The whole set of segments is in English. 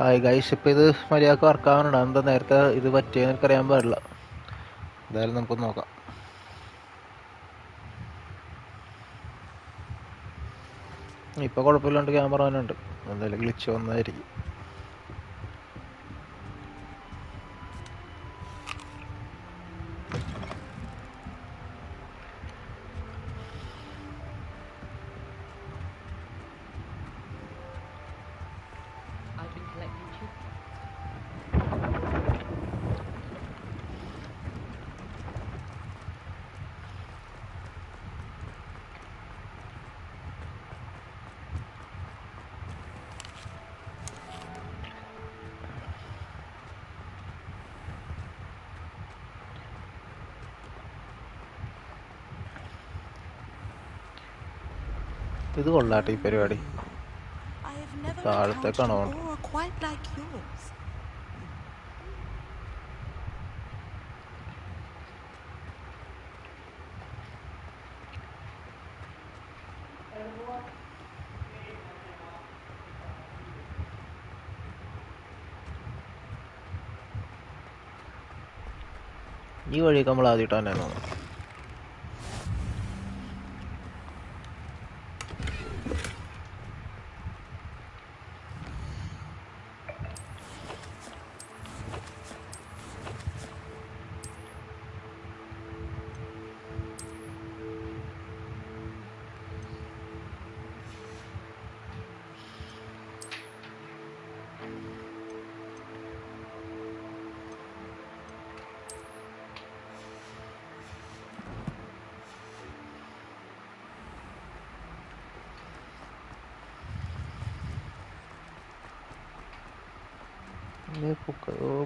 Hi guys, ഇപ്പോൾ ഇത് മര്യാദക്ക് വർക്കാവുന്നുണ്ട്. എന്താ നേരത്തെ ഇത് പറ്റിയെന്ന് എനിക്കറിയാൻ പാടില്ല. എന്തായാലും നമുക്കൊന്ന് നോക്കാം. ഇപ്പോൾ കുഴപ്പമില്ലാണ്ട് ക്യാമറ തന്നെ ഉണ്ട്. എന്തായാലും ഗ്ലിച്ച് വന്നതായിരിക്കും. ഇത് കൊള്ളാട്ടെ ഈ പരിപാടി. താഴത്തേക്കാണോ? ഈ വഴിയൊക്കെ നമ്മൾ ആദ്യമായിട്ട് തന്നെ തോന്നുന്നു.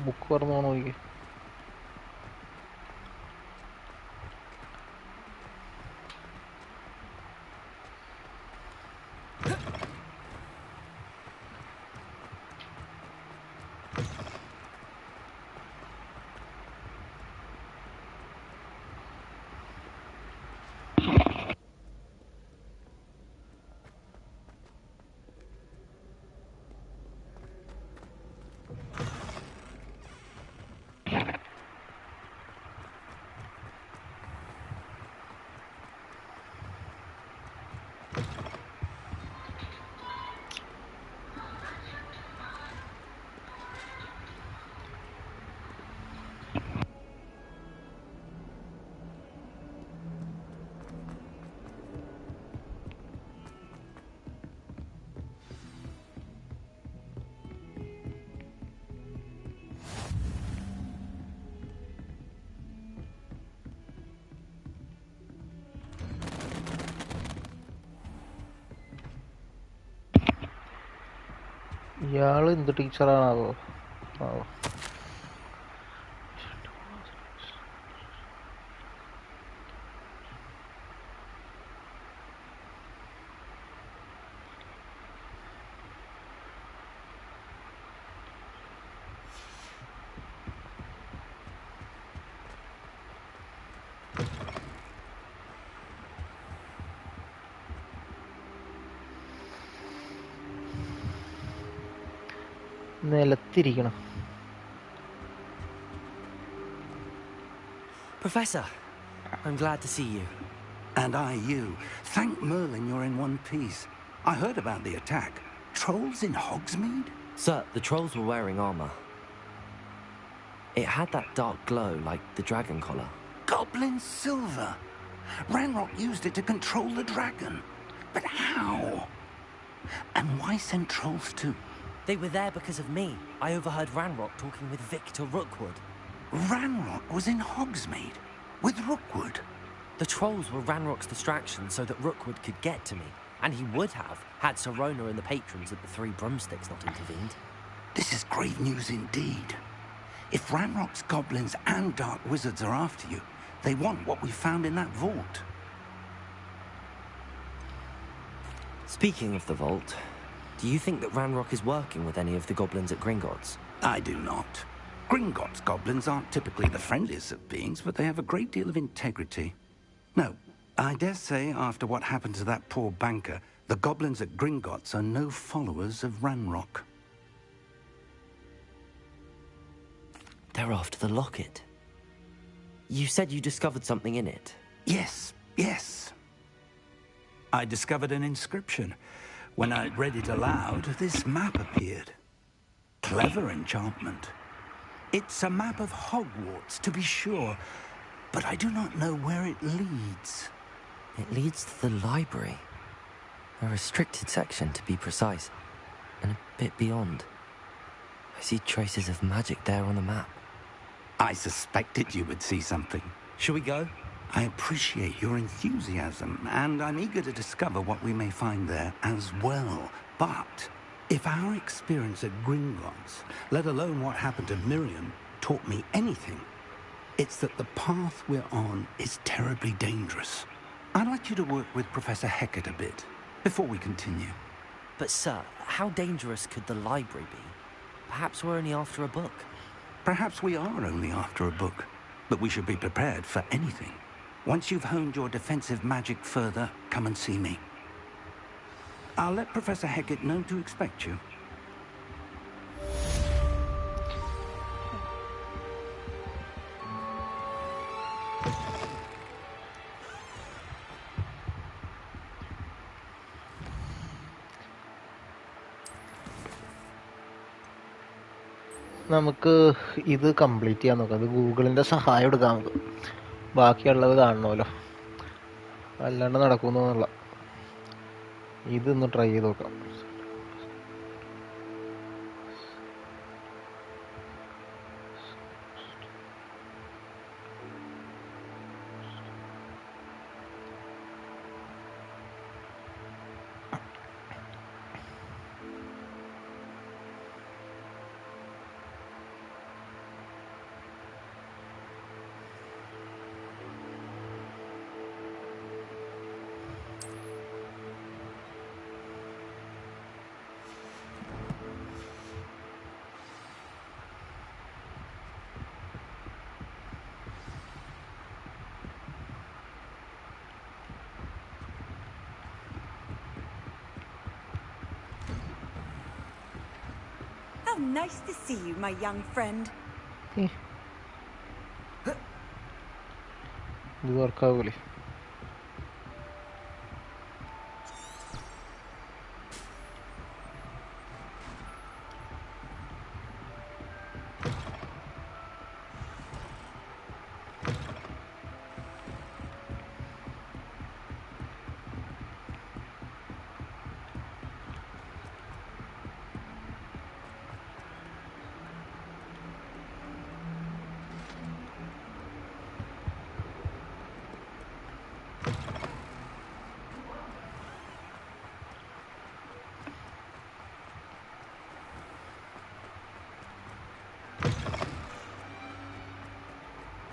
ബുക്ക് പറഞ്ഞു നോക്കി. ഇയാള് എന്ത് ടീച്ചറാണാവോ? ആവോ. നിലത്തിരിക്കണം. Professor, I'm glad to see you. And I you. Thank Merlin you're in one piece. I heard about the attack. Trolls in Hogsmeade? Sir, the trolls were wearing armor. It had that dark glow like the dragon collar. Goblin silver. Ranrock used it to control the dragon. But how? And why send trolls too? They were there because of me. I overheard Ranrock talking with Victor Rookwood. Ranrock was in Hogsmeade with Rookwood. The trolls were Ranrock's distraction so that Rookwood could get to me. And he would have, had Sirona and the patrons at the Three Broomsticks not intervened. This is great news indeed. If Ranrock's goblins and dark wizards are after you, they want what we found in that vault. Speaking of the vault, do you think that Ranrock is working with any of the goblins at Gringotts? I do not. Gringotts goblins aren't typically the friendliest of beings, but they have a great deal of integrity. No, I dare say after what happened to that poor banker, the goblins at Gringotts are no followers of Ranrock. They're after the locket. You said you discovered something in it. Yes, yes. I discovered an inscription. When I read it aloud, this map appeared. Clever enchantment. It's a map of Hogwarts, to be sure, but I do not know where it leads. It leads to the library. A restricted section, to be precise, and a bit beyond. I see traces of magic there on the map. I suspected you would see something. Shall we go? I appreciate your enthusiasm, and I'm eager to discover what we may find there as well. But if our experience at Gringotts, let alone what happened to Miriam, taught me anything, it's that the path we're on is terribly dangerous. I'd like you to work with Professor Hecat a bit before we continue. But sir, how dangerous could the library be? Perhaps we're only after a book. Perhaps we are only after a book, but we should be prepared for anything. Once you've honed your defensive magic further, come and see me. I'll let Professor Hecat know to expect you. നമുക്ക് ഇത് complete ചെയ്യാൻ നോക്കാം. അത് ഗൂഗിളിൻ്റെ സഹായം എടുക്കാം. നമുക്ക് ബാക്കിയുള്ളത് കാണണമല്ലോ, അല്ലാണ്ട് നടക്കുമെന്നുള്ള. ഇതൊന്ന് ട്രൈ ചെയ്ത് നോക്കാം. How nice to see you, my young friend. ഇത് വർക്കാവൂലേ?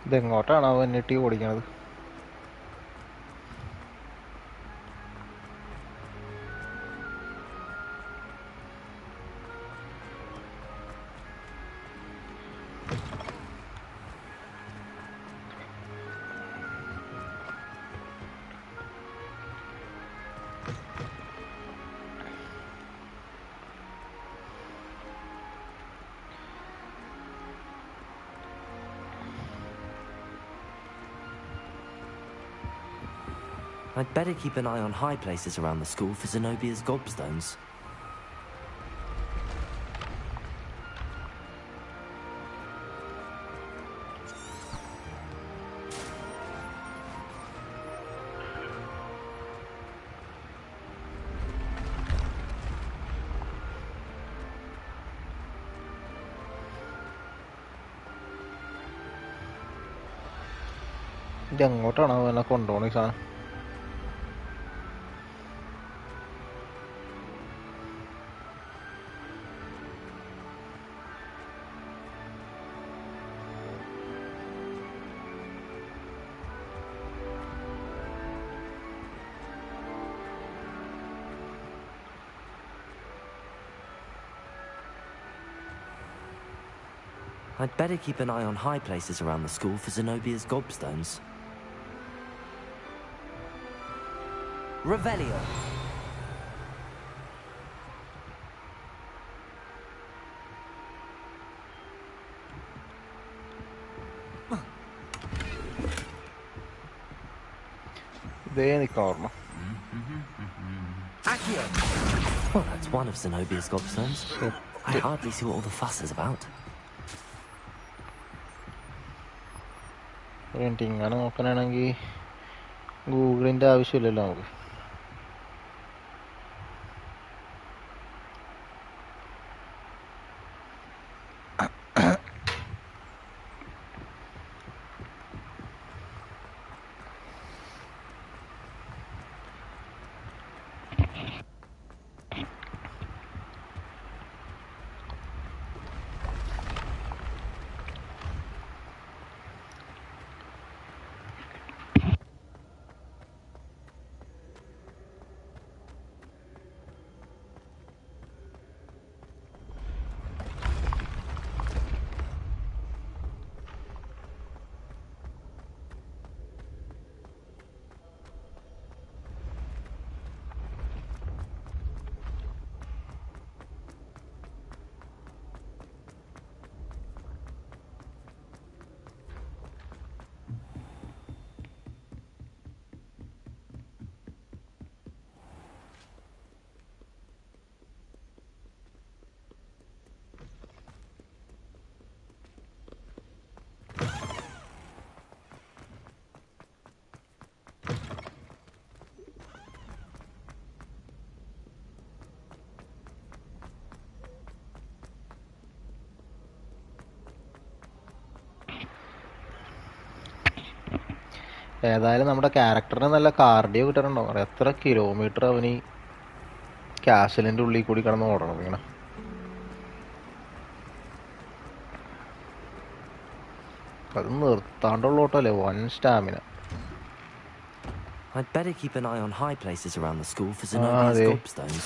ഇതെങ്ങോട്ടാണ് അവൻ നെട്ടി ഓടിക്കണത്? I'd better keep an eye on high places around the school for Zenobia's gobstones. ഇതെങ്ങോട്ടാണ് അവനെ കൊണ്ടുപോകണ ഈ സാധനം? I'd better keep an eye on high places around the school for Zenobia's gobstones. Revelio. ദേ നിൽക്കണം ഓർമ്മ. Well, that's one of Zenobia's gobstones. I hardly see what all the fuss is about. ഇങ്ങനെ നോക്കാനാണെങ്കിൽ ഗൂഗിളിൻ്റെ ആവശ്യമില്ലല്ലോ നമുക്ക്. ഏതായാലും നമ്മുടെ ക്യാരക്ടറിന് നല്ല കാർഡിയോ കിട്ടാറുണ്ടോ? എത്ര കിലോമീറ്റർ അവന് കാസലിൻ്റെ ഉള്ളിൽ കൂടി കിടന്ന് ഓടണം ഇങ്ങനെ. അത് നിർത്താണ്ടുള്ള ഓട്ടമല്ലേ, വൻ stamina. I'd better keep an eye on high places around the school for Zenobia's gobstones.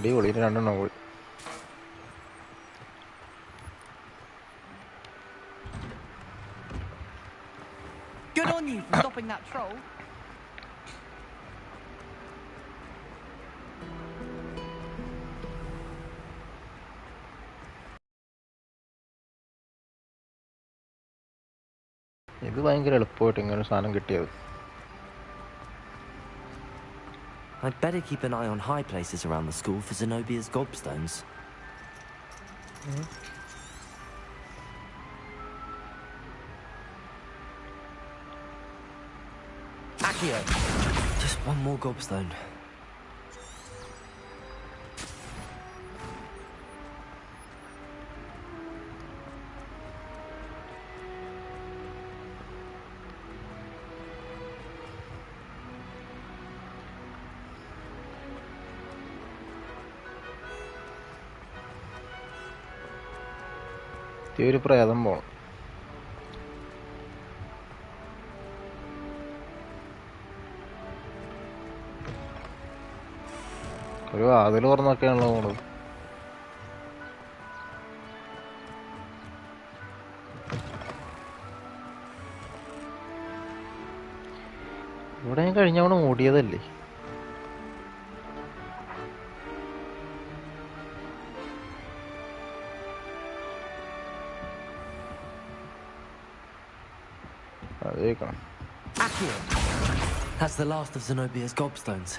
അടിപൊളി, രണ്ടെണ്ണം കൂടി. Good on you for stopping that troll. ഇത് ഭയങ്കര എളുപ്പമായിട്ട് ഇങ്ങനെ ഒരു സാധനം കിട്ടിയത്. I'd better keep an eye on high places around the school for Zenobia's gobstones. Accio! Just one more gobstone. ഒരു പ്രേതം പോണം. ഒരു വാതിൽ തുറന്നൊക്കെയാണല്ലോ പോണത്. ഇവിടെ ഞാൻ കഴിഞ്ഞ തവണ ഓടിയതല്ലേ? That's the last of Zenobia's gobstones.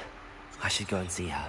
I should go and see her.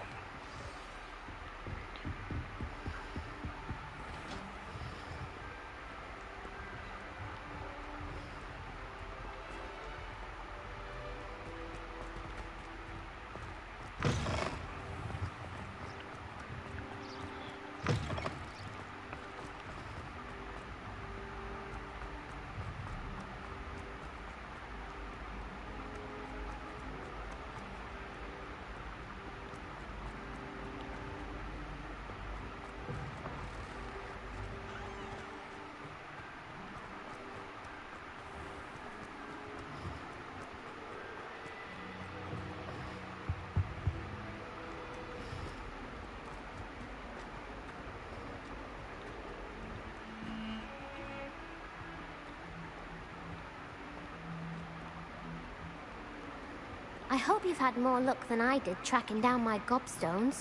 I hope you've had more luck than I did tracking down my gobstones.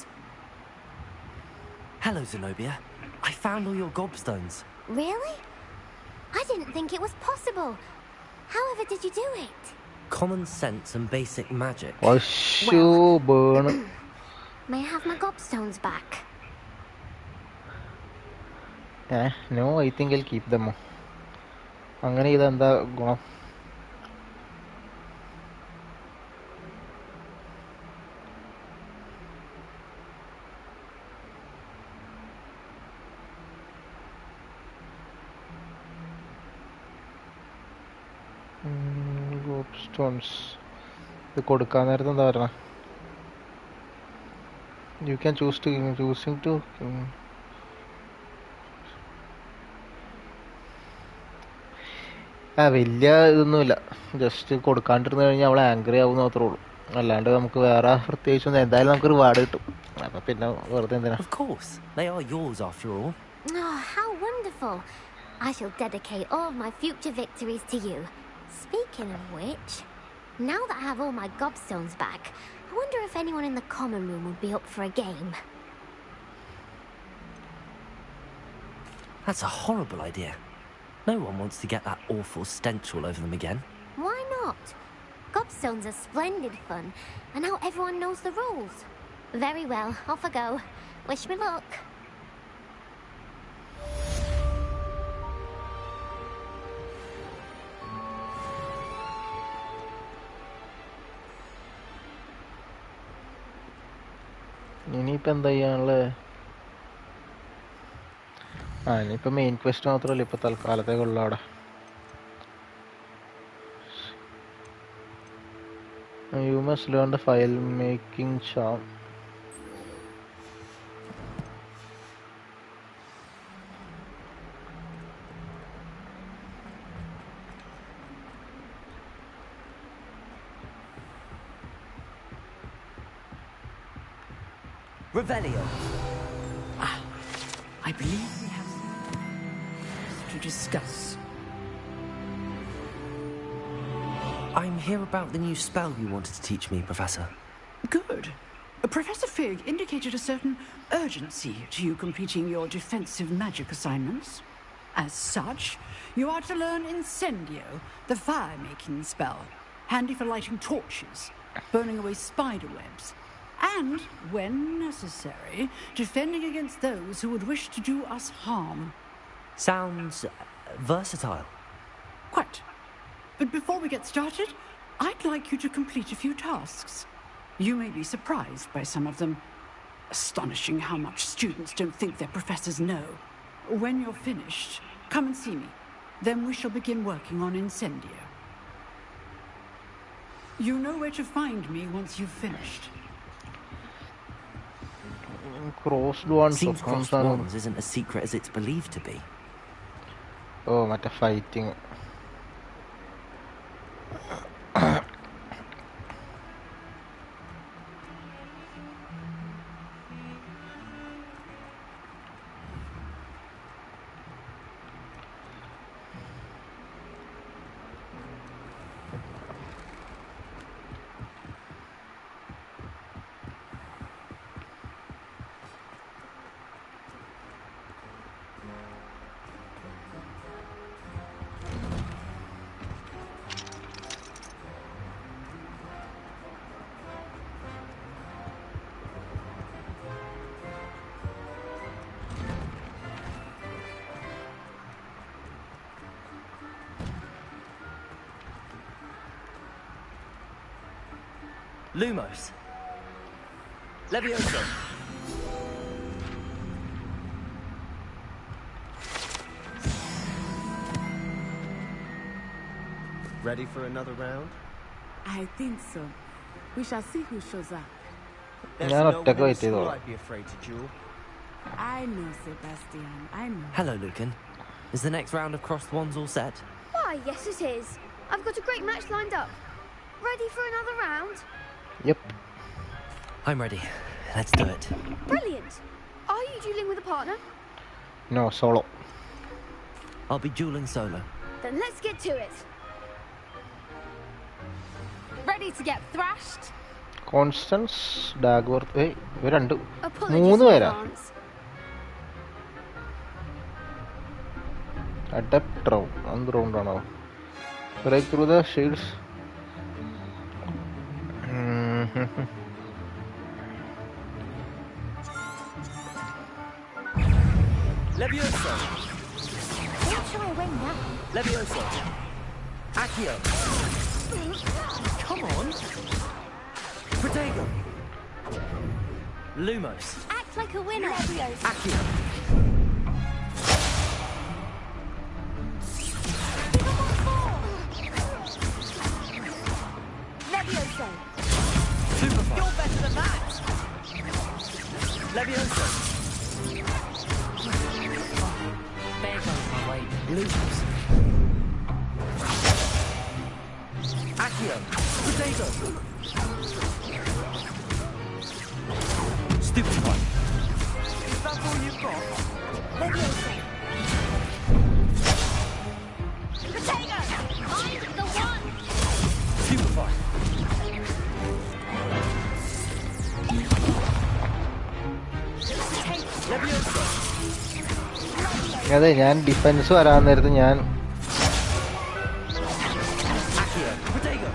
Hello, Zenobia. I found all your gobstones. Really? I didn't think it was possible. However did you do it? Common sense and basic magic. burn. May I have my gobstones back? No, I think I'll keep them. അങ്ങനെ ഇതെന്താ ഗുണം? Stones ഇത് കൊടുക്കാൻ നേരത്തെ എന്താ പറഞ്ഞ you can choosing to വലിയ ഇതൊന്നുമില്ല. ജസ്റ്റ് കൊടുക്കാണ്ടിരുന്ന് കഴിഞ്ഞാൽ അവൾ ആംഗ്രി ആവും മാത്രമേ ഉള്ളൂ. അല്ലാണ്ട് നമുക്ക് വേറെ പ്രത്യേകിച്ചൊന്നും എന്തായാലും നമുക്ക് റിവാർഡ് കിട്ടും. അപ്പൊ പിന്നെ വെറുതെ എന്തിനാ? Of course, they are yours after all. Oh, how wonderful. I shall dedicate all my future victories to you. Speaking of which, now that I have all my gobstones back, I wonder if anyone in the common room would be up for a game. That's a horrible idea. No one wants to get that awful stench all over them again. Why not? Gobstones are splendid fun, and now everyone knows the rules. Very well, off I go. Wish me luck. ഇനിയിപ്പോൾ എന്താ ചെയ്യാനുള്ളത്? ഇനിയിപ്പോൾ main question മാത്രമല്ല ഇപ്പോൾ തൽക്കാലത്തേക്കുള്ള അവിടെ. You must learn the file making charm. Revelio. I believe we have to discuss. I'm here about the new spell you wanted to teach me, Professor. Good. Professor Fig indicated a certain urgency to you completing your defensive magic assignments. As such, you are to learn Incendio, the fire-making spell, handy for lighting torches, burning away spider webs, and, when necessary, defending against those who would wish to do us harm. Sounds versatile. Quite. But before we get started, I'd like you to complete a few tasks. You may be surprised by some of them. Astonishing how much students don't think their professors know. When you're finished, come and see me. Then we shall begin working on Incendio. You know where to find me once you've finished. Crossed ones. Seems crossed ones isn't as secret as it's believed to be. Oh, meta fighting. Lumos. Levioso. Ready for another round? I think so. We shall see who shows up. There's Yeah, no not one in the take school it. I'd be afraid to duel. I know, Sebastian. I know. Hello, Lucan. Is the next round of crossed wands all set? Why, yes it is. I've got a great match lined up. Ready for another round? Yep. I'm ready. Let's do it. Brilliant. Are you dueling with a partner? No, solo. I'll be dueling solo. Then let's get to it. Ready to get thrashed? Constance, Dagworth. ഇവർ രണ്ട് Apologies മൂന്ന് in പേരാ. advance. Adept round. എന്ത് റൗണ്ടാണോ? Break through the shields. Levioso. Don't try a wing now. Levioso. Accio. Come on. Protego. Lumos. Act like a winner. Accio. Levioso. Superfly. You're better than that. Levioso. There goes my way. Lumos. Accio. Protego. Stupefy. Is that all you've got? Levioso. Potato! I'm the one! Stupefy. Levioso. അതെ ഞാൻ defence വരാൻ നേരത്ത് ഞാൻ Accio. Protego.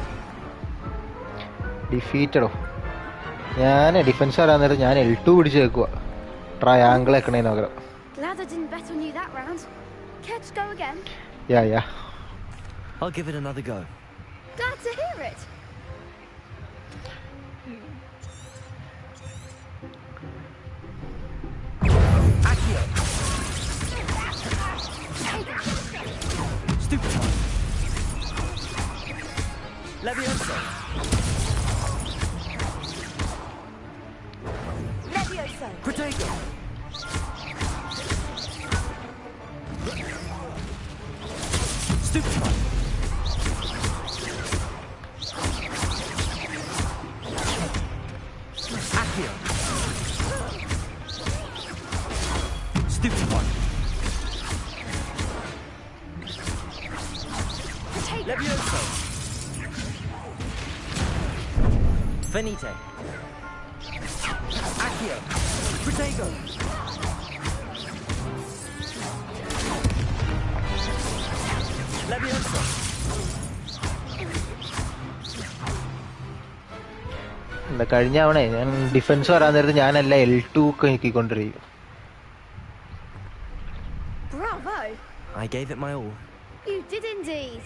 ഡിഫീറ്റഡോ. ഞാൻ defence വരാൻ നേരത്ത് ഞാൻ L2 പിടിച്ച് വെക്കുക ട്രയാങ്കിൾ വെക്കണേന് പകരം. Glad I didn't bet on you that round. Care to go again? Yeah. I'll give it another go. Glad to hear it. Accio. Stupefy. Levioso. Levioso. Protego. Stupefy. Accio. Stupefy. Levioso. Venite. Accio. Protego. Levioso. എന്താ കഴിഞ്ഞ തവണ ഞാൻ defence വരാൻ നേരത്ത് ഞാനല്ല L2 ഒക്കെ നീക്കിക്കൊണ്ടിരിക്കും. Bravo! I gave it my all. You did indeed.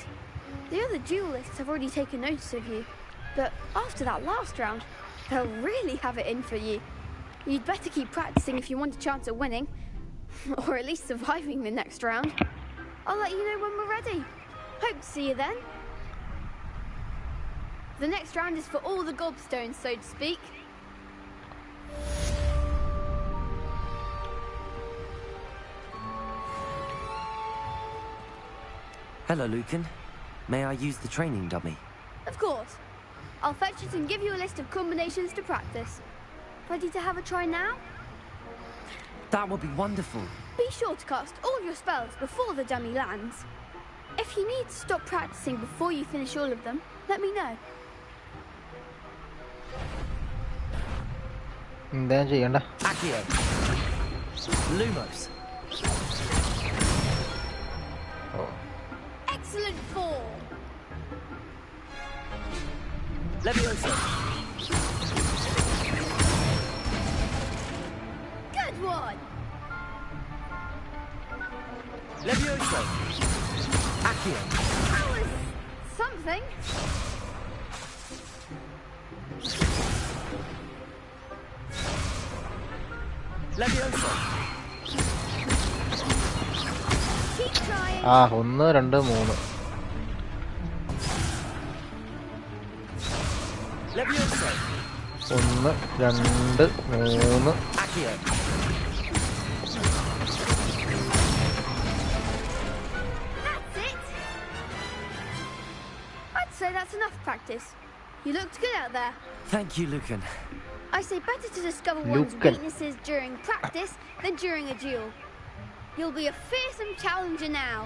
The other duelists have already taken notice of you, but after that last round, they'll really have it in for you. You'd better keep practicing if you want a chance at winning, or at least surviving the next round. I'll let you know when we're ready. Hope to see you then. The next round is for all the gobstones, so to speak. Hello, Lucan. May I use the training dummy? Of course. I'll fetch it and give you a list of combinations to practice. Ready to have a try now? That would be wonderful. Be sure to cast all your spells before the dummy lands. If you need to stop practicing before you finish all of them, let me know. എന്താ ചെയ്യണ്ട. Accio. Lumos. Excellent form. Levioso. Good one. Levioso. Accio. That was something. Levioso. Keep trying. 1 2 3. Levioso. 1 2 3. Accio. That's it. I'd say that's enough practice. You looked good out there. Thank you, Lucan. I say better to discover one's Lucan. weaknesses during practice than during a duel. You'll be a fearsome challenger now.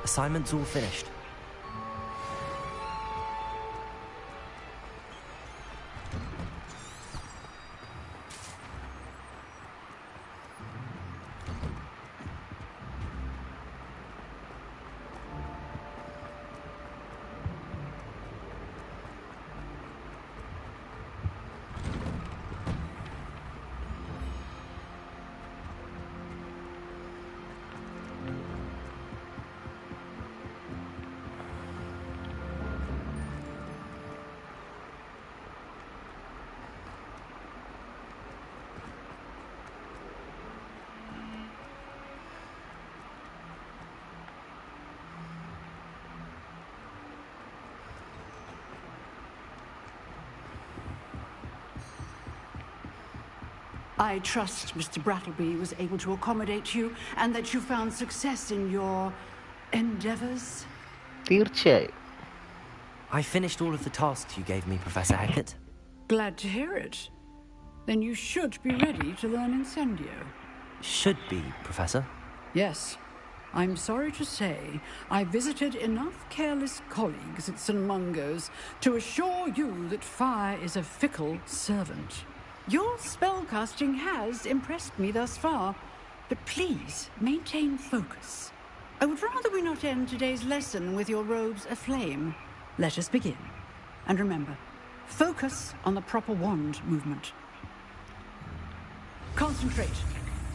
Assignment's all finished. I trust Mr. Brattleby was able to accommodate you and that you found success in your endeavors. തീർച്ചയായും. I finished all of the tasks you gave me, Professor Hecat. Glad to hear it. Then you should be ready to learn Incendio. Should be, Professor. Yes. I'm sorry to say I visited enough careless colleagues at St. Mungo's to assure you that fire is a fickle servant. Your spellcasting has impressed me thus far, but please maintain focus. I would rather we not end today's lesson with your robes aflame. Let us begin. And remember, focus on the proper wand movement. Concentrate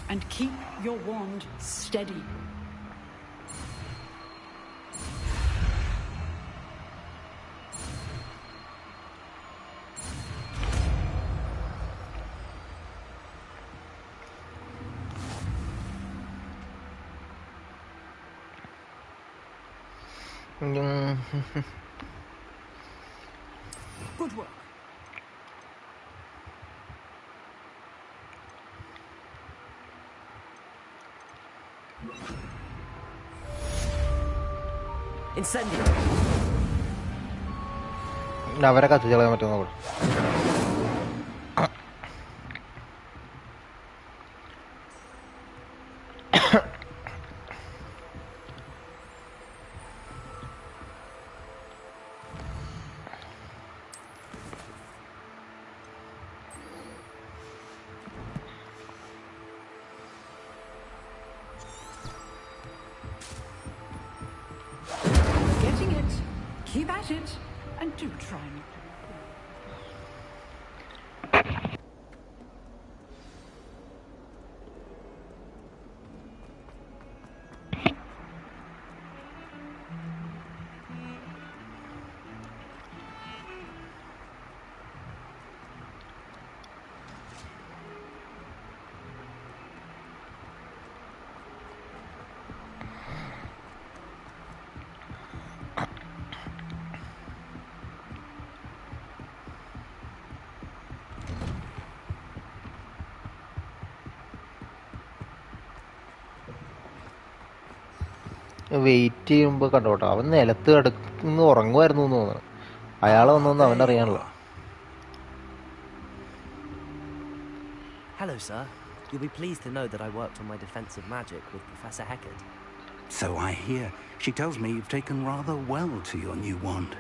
and keep your wand steady. Good work. Incendio! അവരെ കത്തിച്ച് കളയാൻ പറ്റുന്ന കൂടെ. Getting it. Keep at it. And do try not to. Wait ചെയ്യുമ്പോൾ കണ്ടോട്ടോ, അവൻ നിലത്ത് കിടന്ന് ഉറങ്ങുമായിരുന്നു എന്ന് തോന്നുന്നു. അയാൾ വന്നൊന്നും അവനറിയാണല്ലോ. Hello, sir. You'll be pleased to know that I worked on my defensive magic with Professor Hecat. So I hear. She tells me you've taken rather well to your new wand.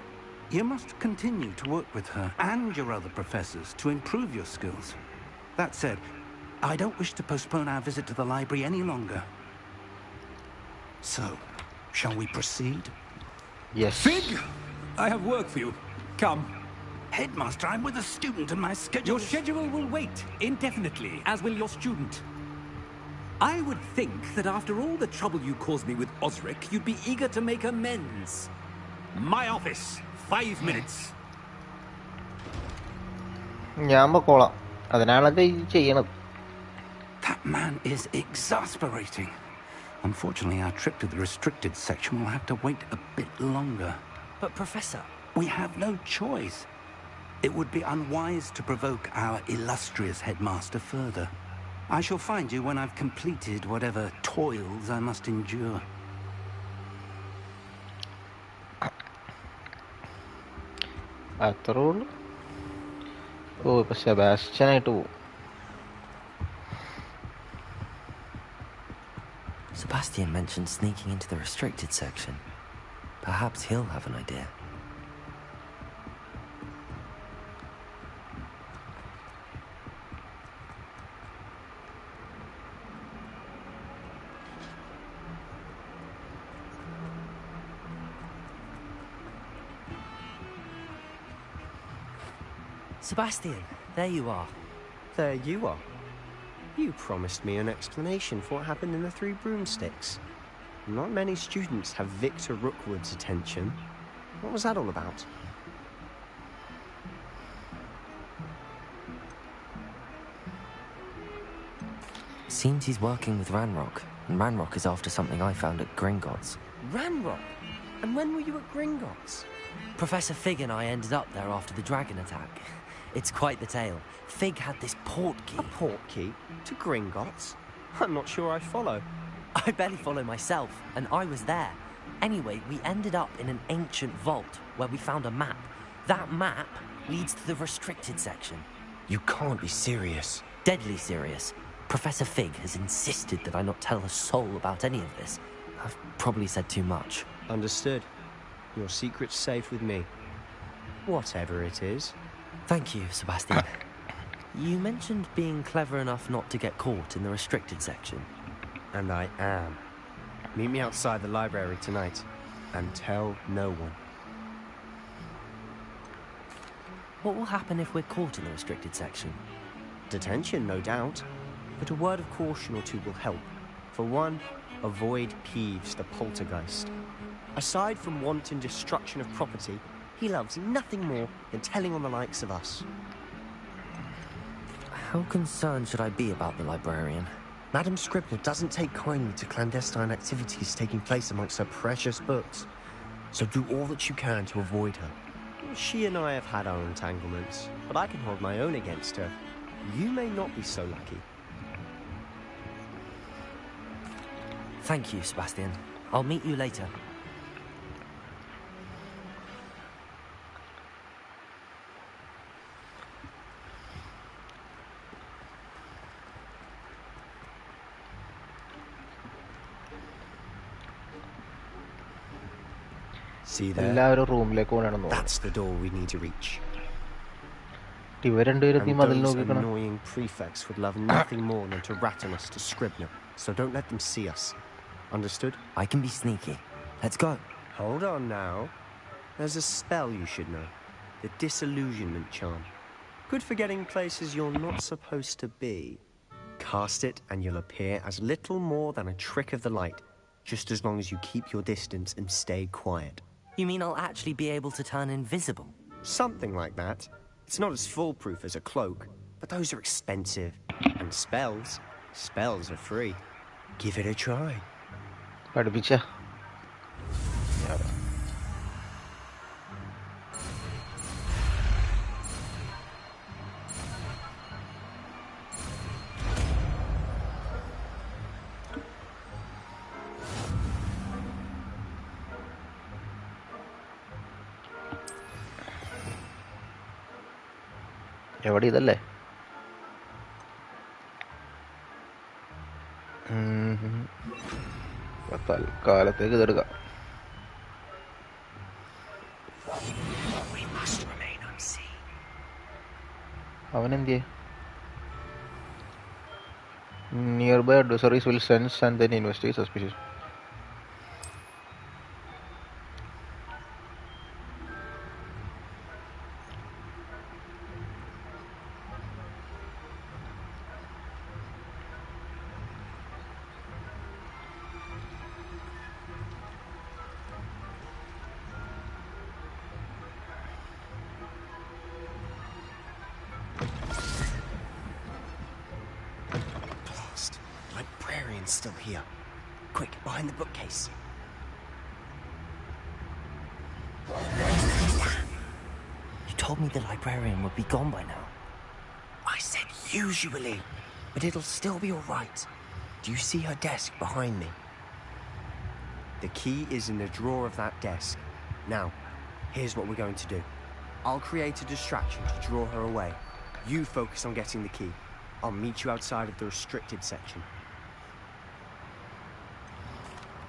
You must continue to work with her and your other professors to improve your skills. That said, I don't wish to postpone our visit to the library any longer. So, shall we proceed? Yes. Fig! I have work for you. Come. Headmaster, I'm with a student and my schedule... Your schedule will wait indefinitely, as will your student. I would think that after all the trouble you caused me with Osric, you'd be eager to make amends. My office. 5 minutes. ഞാൻ പൊക്കോളാം. അതിനാണത് ചെയ്യണത്. That man is exasperating. Unfortunately, our trip to the restricted section will have to wait a bit longer. But, Professor... We have no choice. It would be unwise to provoke our illustrious headmaster further. I shall find you when I've completed whatever toils I must endure. അത്രേ ഉള്ളൂ. ഓ, ഇപ്പൊ സെബാസ്റ്റ്യനായിട്ട് പോവും. Sebastian mentioned sneaking into the restricted section. Perhaps he'll have an idea. Sebastian, there you are. There you are. You promised me an explanation for what happened in the Three Broomsticks. Not many students have Victor Rookwood's attention. What was that all about? Seems he's working with Ranrock, and Ranrock is after something I found at Gringotts. Ranrock? And when were you at Gringotts? Professor Fig and I ended up there after the dragon attack. It's quite the tale. Fig had this port key. A port key? To Gringotts? I'm not sure I follow. I barely follow myself, and I was there. Anyway, we ended up in an ancient vault where we found a map. That map leads to the restricted section. You can't be serious. Deadly serious. Professor Fig has insisted that I not tell a soul about any of this. I've probably said too much. Understood. Your secret's safe with me. Whatever it is. Thank you, Sebastian. You mentioned being clever enough not to get caught in the restricted section. And I am. Meet me outside the library tonight, and tell no one. What will happen if we're caught in the restricted section? Detention, no doubt. But a word of caution or two will help. For one, avoid Peeves the poltergeist. Aside from wanton destruction of property, he loves nothing more than telling on the likes of us. How concerned should I be about the librarian? Madame Scribner doesn't take kindly to clandestine activities taking place amongst her precious books. So do all that you can to avoid her. She and I have had our entanglements, but I can hold my own against her. You may not be so lucky. Thank you, Sebastian. I'll meet you later. See there? എല്ലാവരും റൂമിലേക്ക് പോകണമെന്ന് തോന്നുന്നു. That's the door we need to reach. ഇവർ രണ്ടുപേരും ഈ മതിൽ And those നോക്കിക്കണം. annoying prefects would love nothing more than to rat on us to Scribner, so don't let them see us. Understood? I can be sneaky. Let's go. Hold on now. There's a spell you should know. The disillusionment charm. Good for getting places you're not supposed to be. Cast it and you'll appear as little more than a trick of the light, just as long as you keep your distance and stay quiet. You mean I'll actually be able to turn invisible? Something like that. It's not as foolproof as a cloak, but those are expensive. And spells are free. Give it a try. പഠിപ്പിച്ച എവിടെ ഇതല്ലേ? തൽക്കാലത്തേക്ക് ഇതെടുക്കാം. അവനെന്തിയെ? Nearby adversaries will sense and then investigate suspicious. Still here. Quick, behind the bookcase. You told me the librarian would be gone by now. I said usually, but it'll still be all right. Do you see her desk behind me? The key is in the drawer of that desk. Now, here's what we're going to do. I'll create a distraction to draw her away. You focus on getting the key. I'll meet you outside of the restricted section.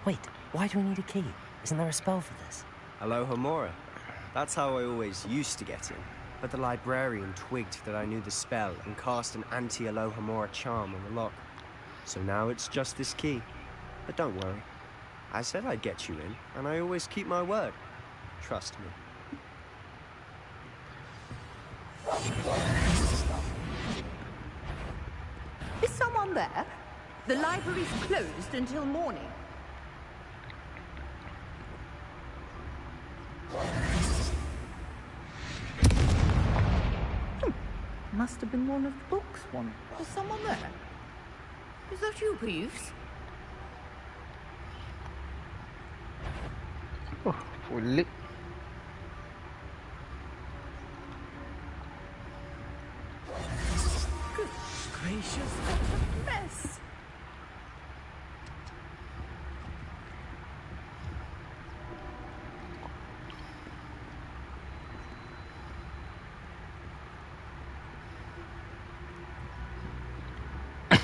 Wait, why do we need a key? Isn't there a spell for this? Alohomora. That's how I always used to get in. But the librarian twigged that I knew the spell and cast an anti-Alohomora charm on the lock. So now it's just this key. But don't worry. I said I'd get you in, and I always keep my word. Trust me. Is someone there? The library's closed until morning. Must have been one of the books one. Is someone there? Is that you, Peeves? പുല്ല് just such a mess.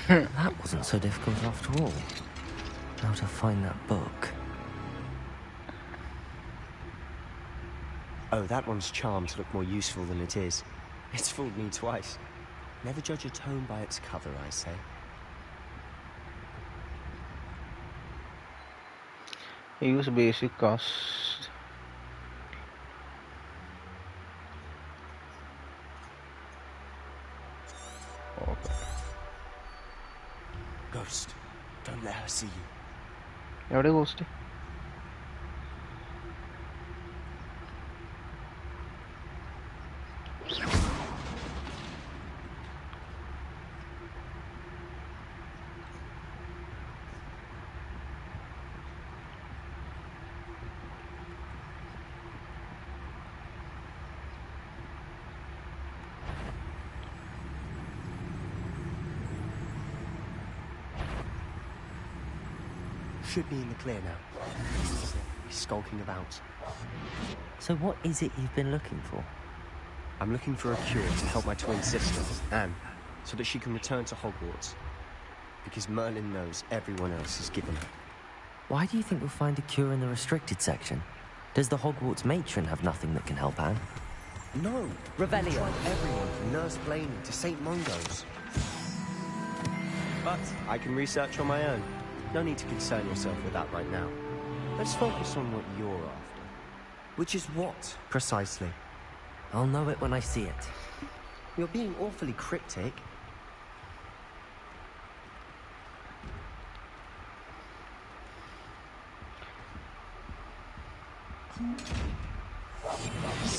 That wasn't so difficult after all. How to find that book. Oh, that one's charmed to look more useful than it is. It's fooled me twice. Never judge a tome by its cover, I say. Use basic cast. Okay. Ghost, don't let her see you. എവിടെ ghost? Should be in the clear now. He's skulking about. So what is it you've been looking for? I'm looking for a cure to help my twin sister, Anne, so that she can return to Hogwarts. Because Merlin knows everyone else is given her. Why do you think we'll find a cure in the restricted section? Does the Hogwarts matron have nothing that can help Anne? No! Revelio! Everyone from Nurse Blaney to St. Mungo's. But I can research on my own. No need to concern yourself with that right now. Let's focus on what you're after. Which is what, precisely? I'll know it when I see it. You're being awfully cryptic.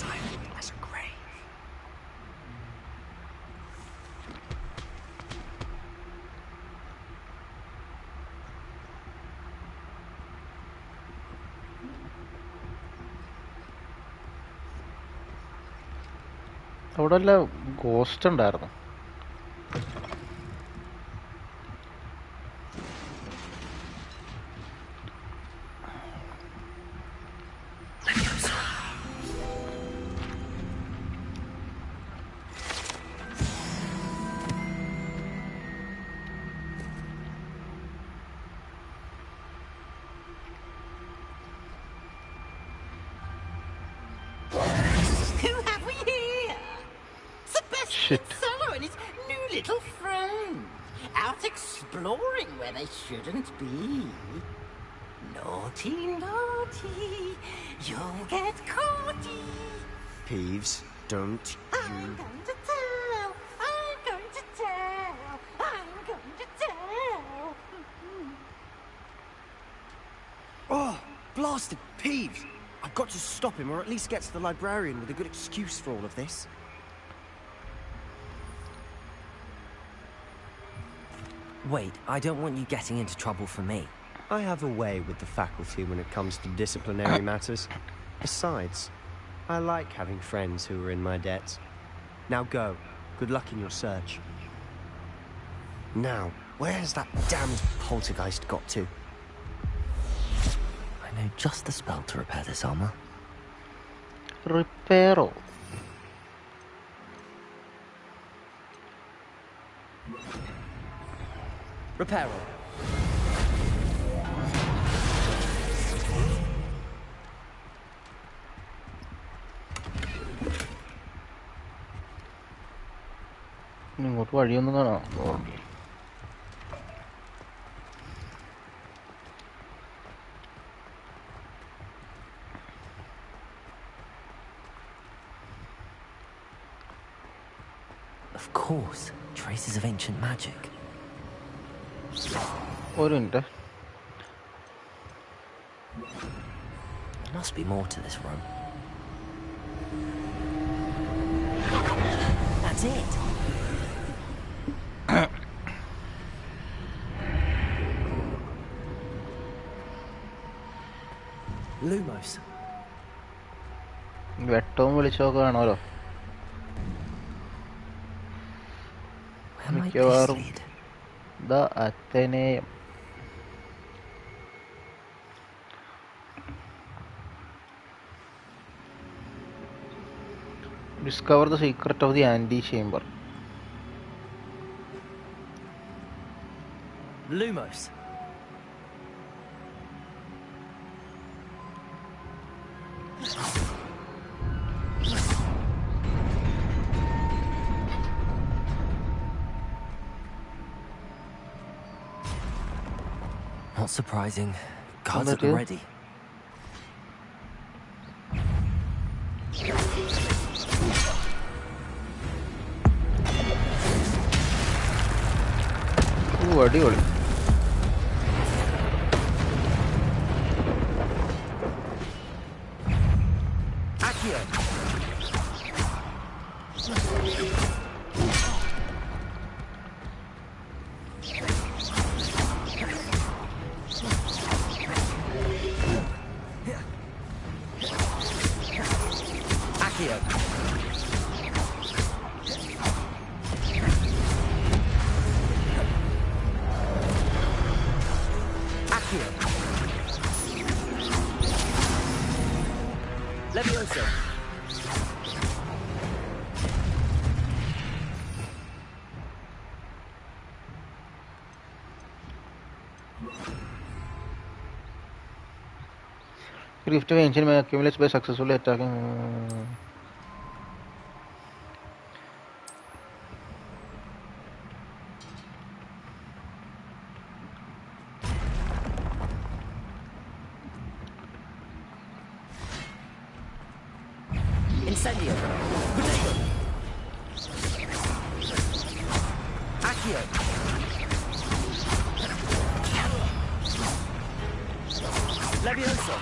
Silent as a grave. അവിടെ വല്ല ghost ഉണ്ടായിരുന്നു. Who have we here? Sebastian Solo and his new little friend. Out exploring where they shouldn't be. Naughty, naughty. You'll get caughty. Peeves, don't I'm going to tell. I'm going to tell. I'm going to tell. Oh, blasted Peeves! I've got to stop him, or at least get to the librarian with a good excuse for all of this. Wait, I don't want you getting into trouble for me. I have a way with the faculty when it comes to disciplinary matters. Besides, I like having friends who are in my debt. Now go. Good luck in your search. Now, where has that damned poltergeist got to? I know just the spell to repair this armor. Reparo. Reparo. ഇങ്ങോട്ട് വഴിയൊന്നും കാണാം. Of course, traces of ancient magic. ഒരു minute. There must be more to this room. That's it. Lumos. വെട്ടവും വെളിച്ചമൊക്കെ കാണുമല്ലോ. Where might this മിക്കവാറും lead? The Athenaeum. Discover the secret of the antechamber. Lumos. Not surprising. Guards at the ready. അടിപൊളി. Rift of Ancient may accumulate by successfully attacking. Incendio. Potato. Accio. Levioso.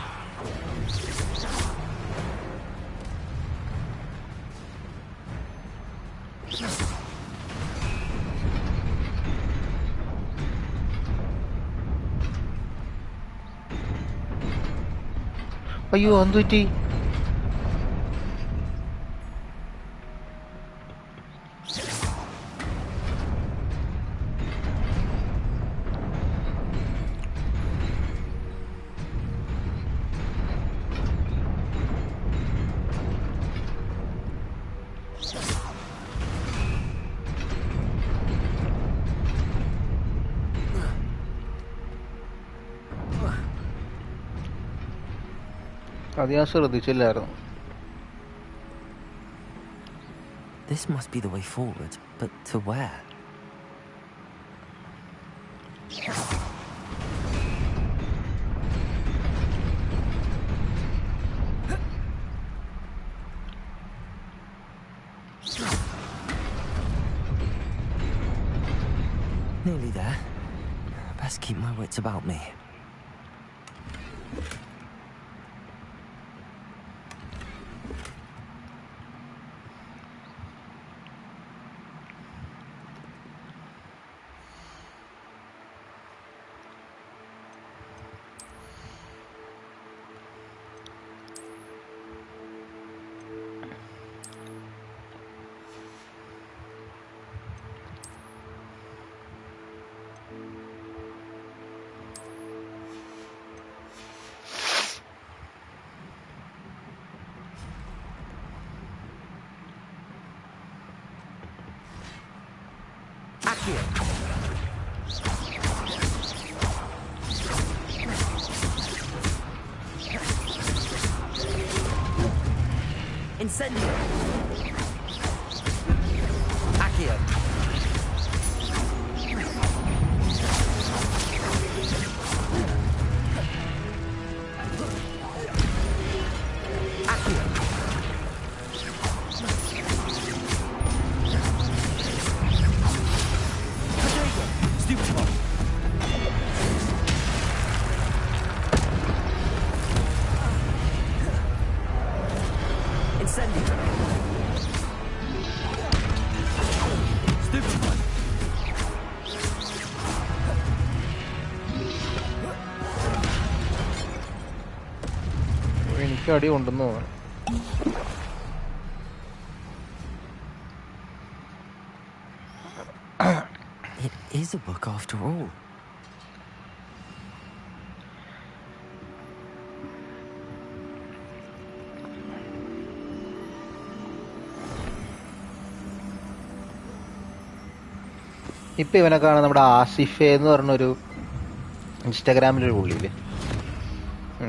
അയ്യോ എന്ത് പറ്റി? അത് ഞാൻ ശ്രദ്ധിച്ചില്ലായിരുന്നു. This must be the way forward, but to where? Nearly there. Best keep my wits about me. Incendio. Accio. Accio. Potato. Stupid one. Incendio. Stupid one. എനിക്ക് അടി ഉണ്ടെന്ന് തോന്നുന്നു. It is is a book after all. ഇപ്പം ഇവനെ കാണാൻ നമ്മുടെ ആസിഫെ എന്ന് പറഞ്ഞൊരു ഇൻസ്റ്റാഗ്രാമിലൊരു പുള്ളിയില്ലേ,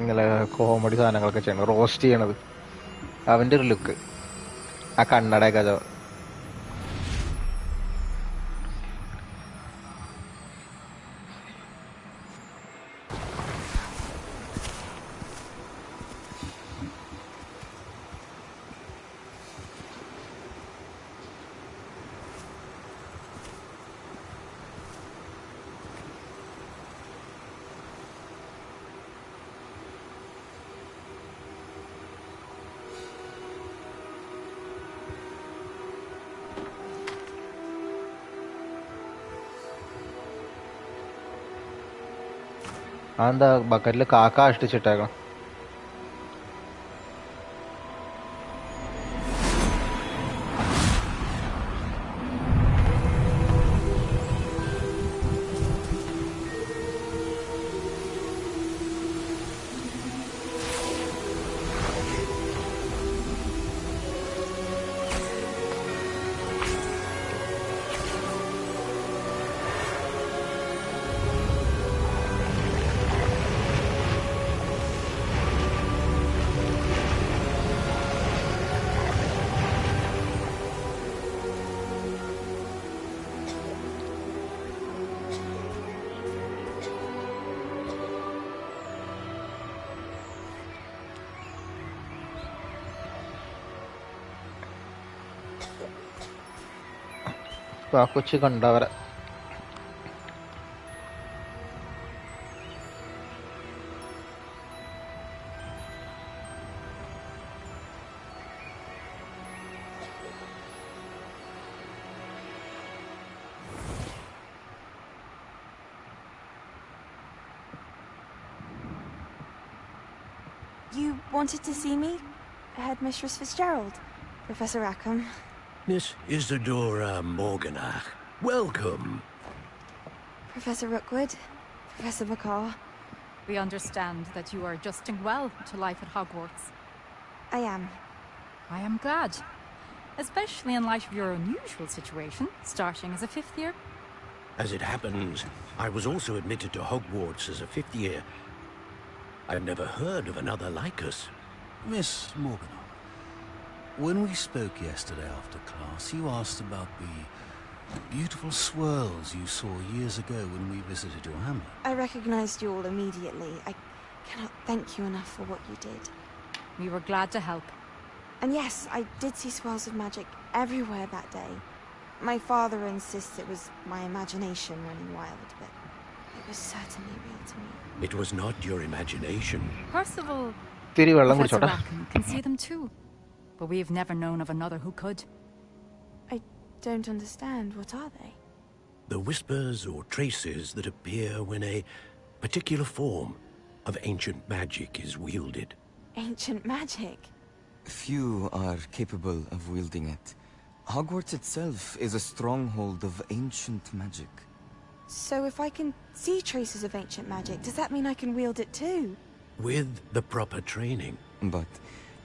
ഇങ്ങനെ കോമഡി സാധനങ്ങളൊക്കെ ചെയ്യണം, റോസ്റ്റ് ചെയ്യണത്. അവൻ്റെ ഒരു ലുക്ക്, ആ കണ്ണടയൊക്കെ അതെന്താ ബക്കറ്റിൽ കാക്ക അഷ്ടിച്ചിട്ടേക്കണം. ആ കൊച്ചു കണ്ടവരെ You wanted to see me? Headmistress Fitzgerald, Professor Rackham. Miss Isadora Morganach, welcome. Professor Rookwood, Professor McCaw. We understand that you are adjusting well to life at Hogwarts. I am. I am glad, especially in light of your unusual situation, starting as a 5th year. As it happens, I was also admitted to Hogwarts as a 5th year. I've never heard of another like us. Miss Morganach, when we spoke yesterday after class, you asked about the beautiful swirls you saw years ago when we visited your hamlet. I recognized you all immediately. I cannot thank you enough for what you did. We were glad to help. And yes, I did see swirls of magic everywhere that day. My father insists it was my imagination running wild, but it was certainly real to me. It was not your imagination. Percival, Professor Rackham can see them too, but we have never known of another who could. I don't understand. What are they? The whispers or traces that appear when a particular form of ancient magic is wielded. Ancient magic? Few are capable of wielding it. Hogwarts itself is a stronghold of ancient magic. So if I can see traces of ancient magic, does that mean I can wield it too? With the proper training. But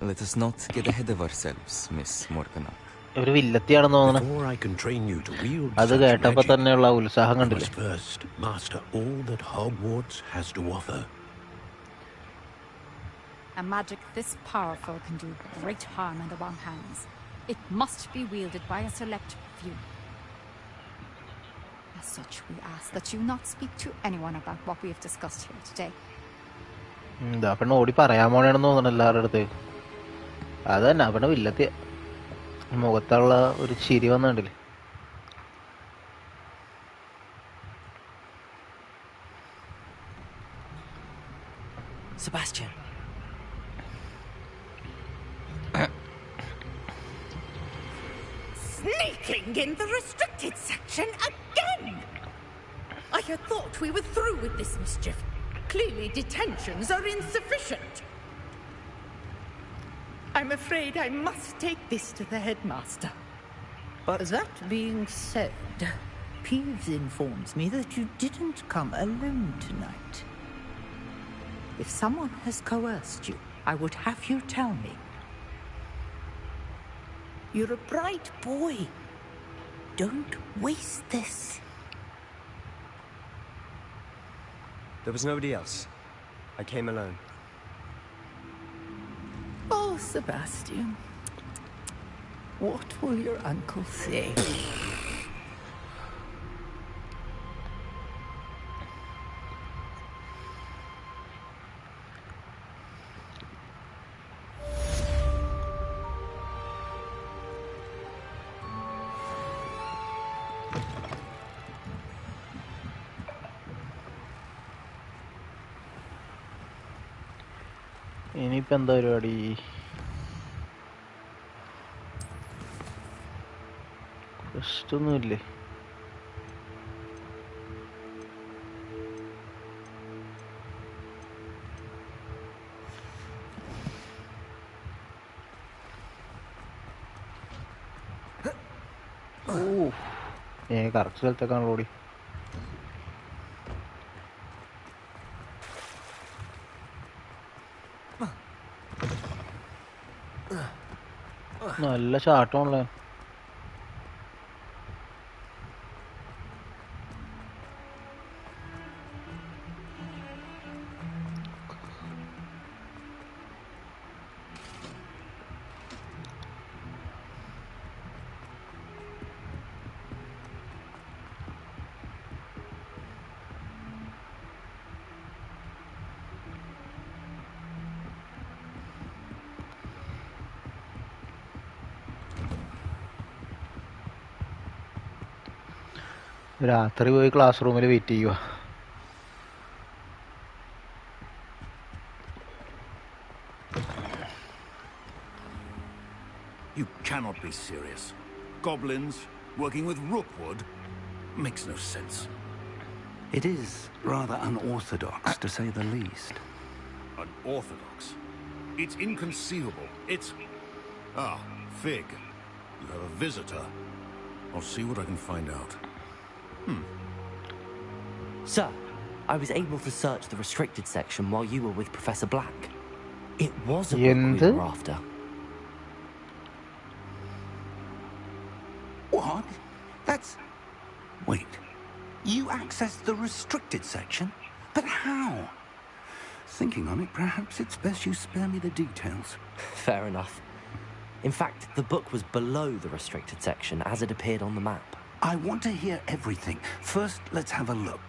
let us not get ahead of ourselves, Miss Morganach. ഒരു വില്ലത്തിയാണെന്ന് തോന്നുന്നു. Before I can train you to wield അത് such കേട്ടപ്പോ magic, തന്നെയുള്ള ഉത്സാഹം you കണ്ടില്ലേ? must first master all that Hogwarts has to offer. A magic this powerful can do great harm in the wrong hands. It must be wielded by a select few. As such, we ask that you not speak to anyone about what we have discussed here today. എന്താ പെണ്ണ് ഓടി പറയാൻ പോണെന്ന് തോന്നണം എല്ലാവരുടെ അടുത്ത്. അത് തന്നെ പെണ്ണ് വില്ലത്തി മുഖത്തുള്ള ഒരു ചിരി വന്നിട്ടില്ലേ. Sebastian. Sneaking in the restricted section again! I had thought we were through with this mischief. Clearly detentions are insufficient. I'm afraid I must take this to the headmaster. But that being said, Peeves informs me that you didn't come alone tonight. If someone has coerced you, I would have you tell me. You're a bright boy. Don't waste this. There was nobody else. I came alone. Oh, Sebastian. What will your uncle say? ഇനിയിപ്പോൾ എന്താ പരിപാടി? പ്രശ്നമൊന്നുമില്ലേ? ഓ correct സ്ഥലത്തേക്കാണല്ലോ ഓടി. നല്ല ചാട്ടമാണല്ലേ. രാത്രി പോയി class റൂമിൽ wait ചെയ്യുക. You cannot be serious. Goblins working with rookwood makes no sense. It is rather unorthodox, to say the least. Unorthodox? It's inconceivable. It's... Ah, Fig. You have a visitor. I'll see what I can find out. Sir, I was able to search the restricted section while you were with Professor Black. It was a book we were after. What? That's... Wait. You accessed the restricted section? But how? Thinking on it, perhaps it's best you spare me the details. Fair enough. In fact, the book was below the restricted section as it appeared on the map. I want to hear everything. First, let's have a look.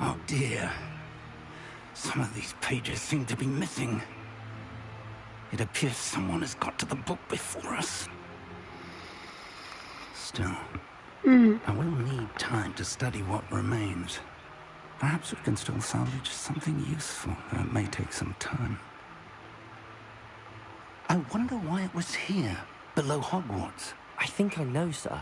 Oh dear. Some of these pages seem to be missing. It appears someone has got to the book before us. Still, I will need time to study what remains. Perhaps we can still salvage something useful, though it may take some time. I wonder why it was here, below Hogwarts. I think I know, sir.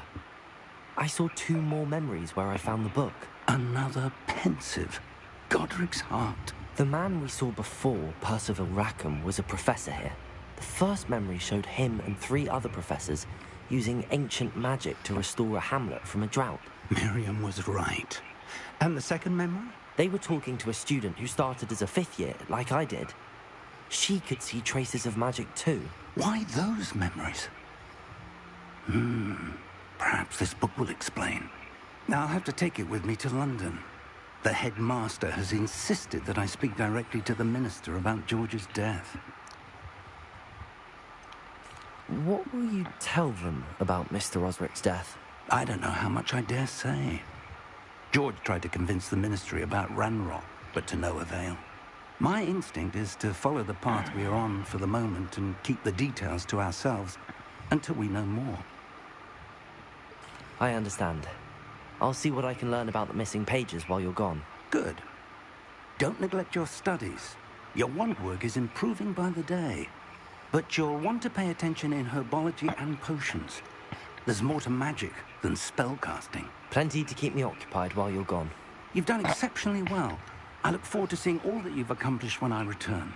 I saw 2 more memories where I found the book. Another pensive. Godric's heart. The man we saw before, Percival Rackham, was a professor here. The first memory showed him and 3 other professors using ancient magic to restore a hamlet from a drought. Miriam was right. And the second memory? They were talking to a student who started as a 5th year, like I did. She could see traces of magic too. Why those memories? Perhaps this book will explain. I'll have to take it with me to London. The headmaster has insisted that I speak directly to the minister about George's death. What will you tell them about Mr. Osric's death? I don't know how much I dare say. George tried to convince the ministry about Ranrock, but to no avail. My instinct is to follow the path we are on for the moment and keep the details to ourselves until we know more. I understand. I'll see what I can learn about the missing pages while you're gone. Good. Don't neglect your studies. Your wand work is improving by the day. But you'll want to pay attention in herbology and potions. There's more to magic than spellcasting. Plenty to keep me occupied while you're gone. You've done exceptionally well. I look forward to seeing all that you've accomplished when I return.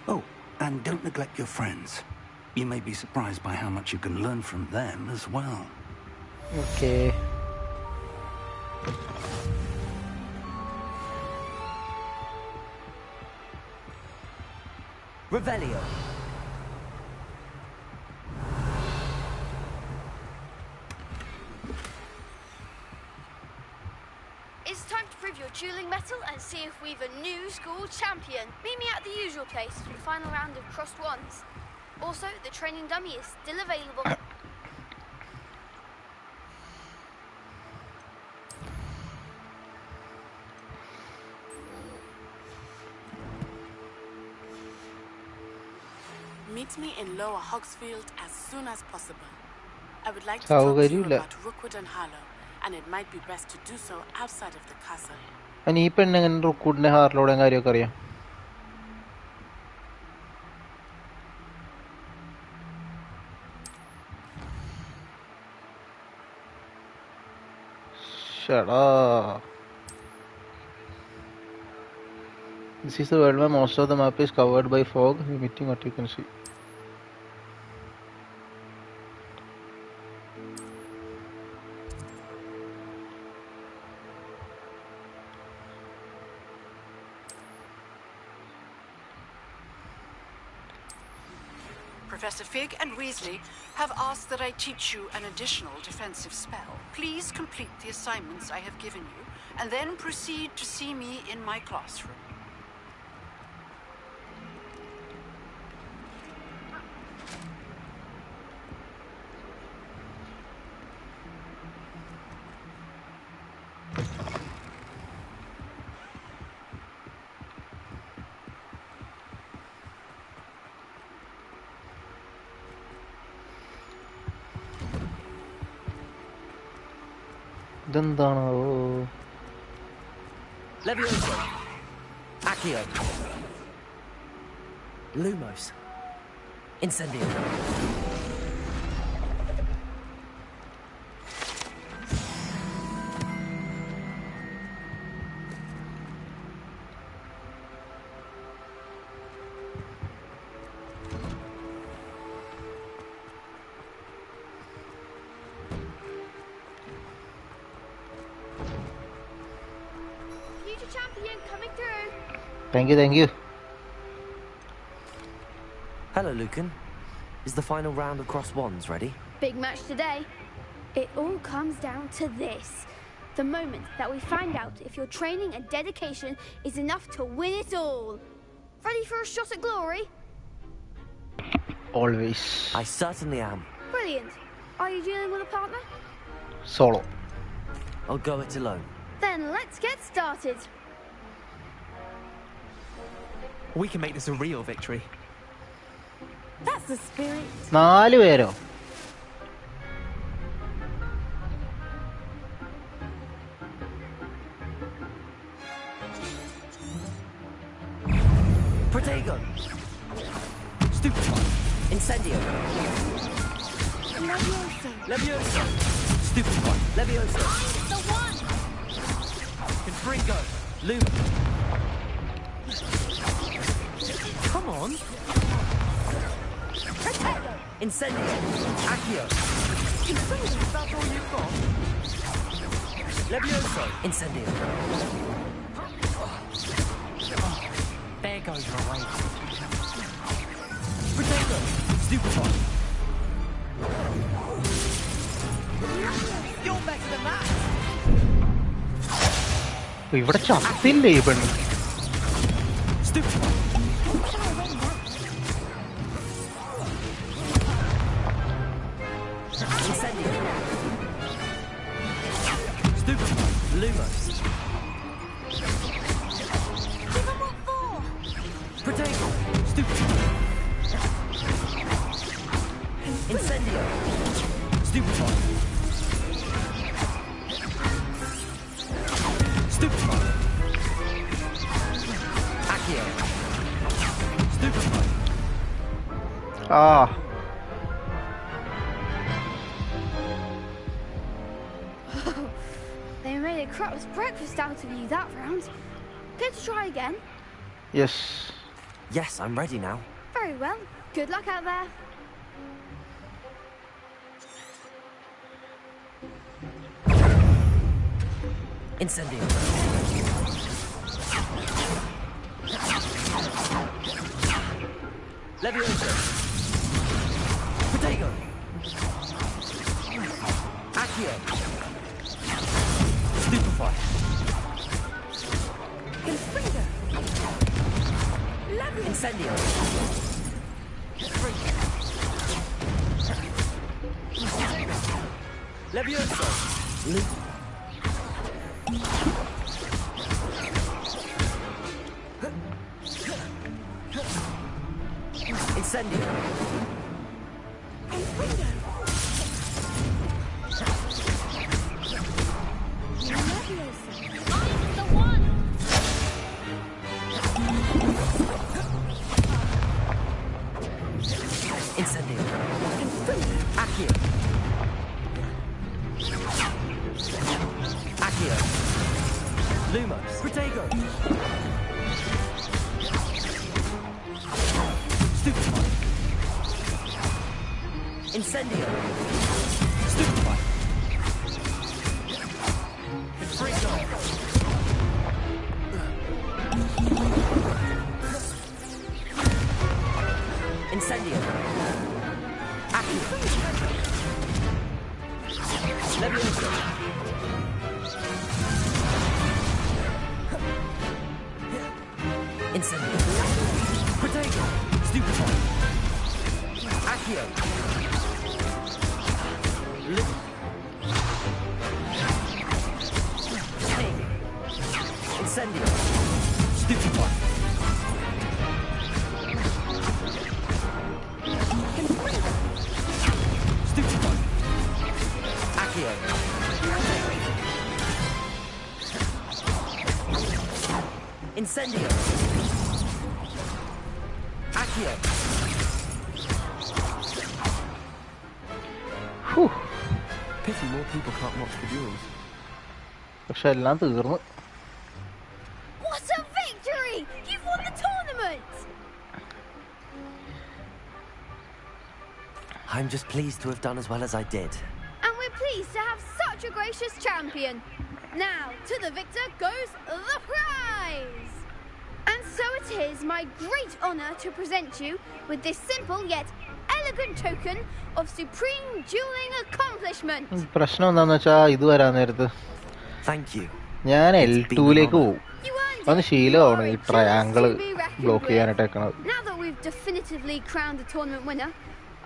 Oh, and don't neglect your friends. You may be surprised by how much you can learn from them as well. Okay. Revelio. It's time to prove your dueling mettle and see if we've a new school champion. Meet me at the usual place for the final round of crossed wands. Also, the training dummy is still available. Meet me in Lower Hogsfield as soon as possible. I would like to talk to you about Rookwood and Harlow, and it might be best to do so outside of the castle. And ഈ പെണ്ണെങ്ങനെ റുക്കൂഡിന്റെ ഹാർലോടെ കാര്യമൊക്കെ അറിയാം? Shut up. This is the world where most of the map is covered by fog, limiting what you can see. Professor Fig and Weasley have asked that I teach you an additional defensive spell. Please complete the assignments I have given you, and then proceed to see me in my classroom. ഇതെന്താണോ? Levioso. Accio. Lumos. Incendio. Thank you. Hello, Lucan. Is the final round of cross wands ready? Big match today. It all comes down to this. The moment that we find out if your training and dedication is enough to win it all. Ready for a shot at glory? Always. I certainly am. Brilliant. Are you dealing with a partner? Solo. I'll go it alone. Then let's get started. We can make this a real victory. That's the spirit. 4 പേരോ? Protego. Stupefy. Incendio. Levioso. Stupefy. Levioso. The one. Confringo. Luma. Come on. Incendio. Accio. That's all you've got? Levioso. Incendio. There goes your way. Protego. Stupefy. You're better than that. ഇവിടെ ചത്തില്ലേ ഈ പെണ്ണ്? Stupefy. Incendio. Stupefy. Lumos. Give them what for? Protego. Stupefy. Incendio. Stupefy. Stupefy. Accio. Stupefy. Ah. They made made a crap's breakfast out of you that round. Care to try again? Yes. Yes, I'm ready now. Very well. Good luck out there. Incendio. Levioso. Protego. Accio. Stupefy. Confringo. Incendio. Levioso. Incendio. Incendio. Accio. Accio. Lumos. Protego. Stupefy. Incendio. Stupefy. Freeze on. Incendio. Accio. Levioso. Incendio. Protego. Stupefy. Accio. Sting. Incendio. Stupefy. Stupefy. Accio. Incendio. Accio. Whew. Pity more people can't watch the duels. പക്ഷെ എല്ലാം തീർന്നു. What a victory! You've won the tournament! I'm just pleased to have done as well as I did. And we're pleased to have such a gracious champion. Now, to the victor goes the prize! And so it is my great honour to present you with this simple yet elegant token of supreme dueling accomplishment. പ്രശ്നം എന്താന്ന് വെച്ചാ ഇത് വരാൻ നേരത്ത് Thank you. ഞാൻ L2ലേക്ക് പോകും. അതൊന്ന് ശീലമാണ് ഈ ട്രയാങ്കിള് ബ്ലോക്ക് ചെയ്യാനായിട്ട് വെക്കണത്. Now that we've definitively crowned the tournament winner,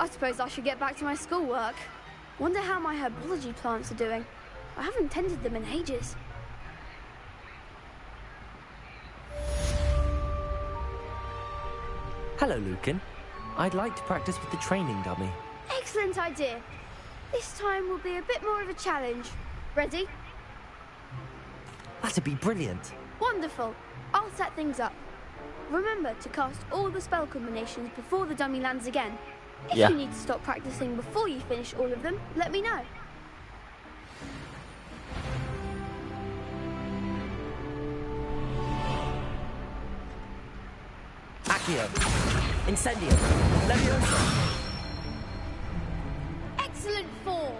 I suppose I should get back to my schoolwork. Wonder how my herbology plants are doing. I haven't tended them in ages. Hello, Lucan. I'd like to practice with the training dummy. Excellent idea. This time will be a bit more of a challenge. Ready? That'd be brilliant. Wonderful. I'll set things up. Remember to cast all the spell combinations before the dummy lands again. If you need to stop practicing before you finish all of them, let me know. Accio. Incendio. Levioso. Excellent form.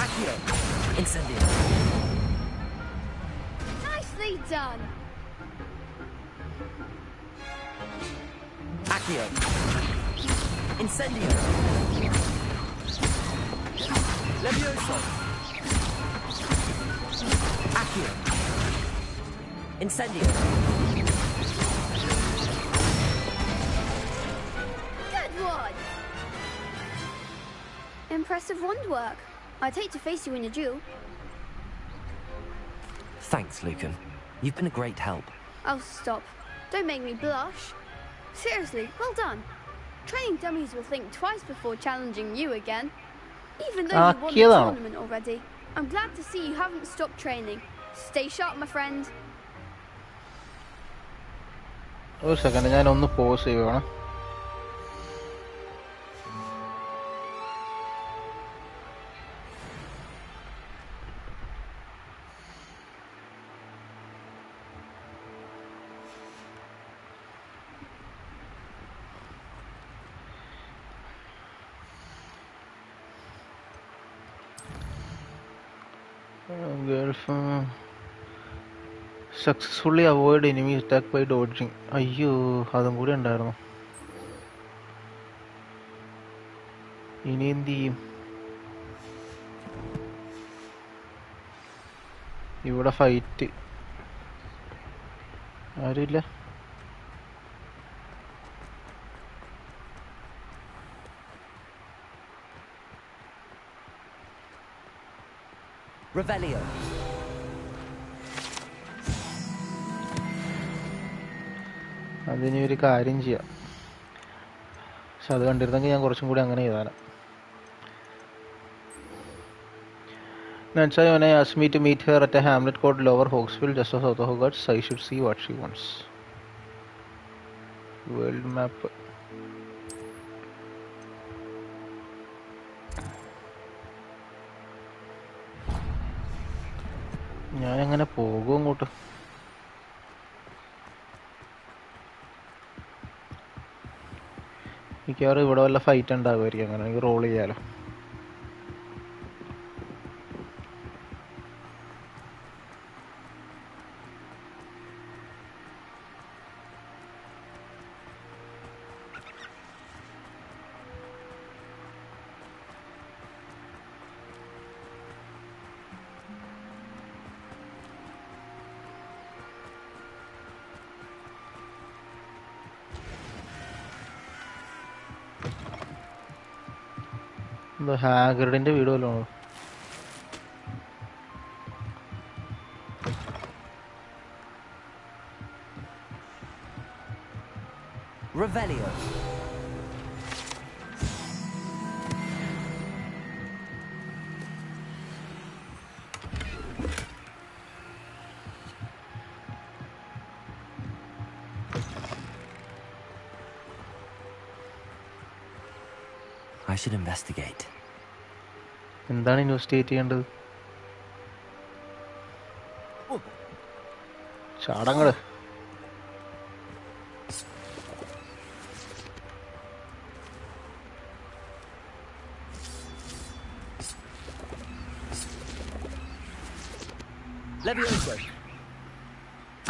Accio. Incendio. Nicely done. Accio. Incendio. Levioso. Accio. Incendio. Good one. Impressive wand work. I'd hate to face you in a duel. Thanks, Lucan. You've been a great help. Oh, stop. Don't make me blush. Seriously, well done. Training dummies will think twice before challenging you again. Even though you won the tournament already, I'm glad to see you haven't stopped training. Stay sharp, my friend. ഒരു second, ഞാനൊന്ന് pause ചെയ്യുവാണ്. Successfully avoid enemy attack by dodging. അയ്യോ, അതും കൂടി ഉണ്ടായിരുന്നു. ഇനി എന്ത് ചെയ്യും? ഇവിടെ ഫൈറ്റ് ആരുമില്ല. Revelio. അതിനി ഒരു കാര്യം ചെയ്യാം. പക്ഷെ അത് കണ്ടിരുന്നെങ്കിൽ ഞാൻ കുറച്ചും കൂടി അങ്ങനെ ചെയ്താലും. Nancy when I asked me to meet her at a hamlet called Lower Hawksville, just south of Hogwarts. I should see what she wants. World map. ഞാനെങ്ങനെ പോകും അങ്ങോട്ട്? മിക്കവാറും ഇവിടെ വല്ല ഫൈറ്റ് ഉണ്ടാകുമായിരിക്കും. അങ്ങനെ എനിക്ക് റോൾ ചെയ്യാലോ. ഹാഗർഡിന്റെ വീട് വല്ലതും. Revelio. I should investigate. എന്താണ് ഇൻവെസ്റ്റിഗേറ്റ് ചെയ്യേണ്ടത്? ചാടങ്ങള്. Levioso.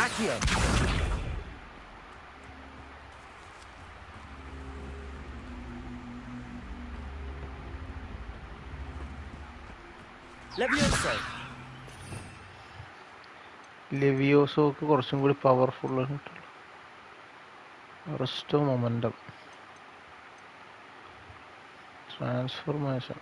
Accio. Levioso. ലെവിയോസോക്ക് കുറച്ചും കൂടി പവർഫുൾ ആയിട്ടുള്ള resto momentum transformation.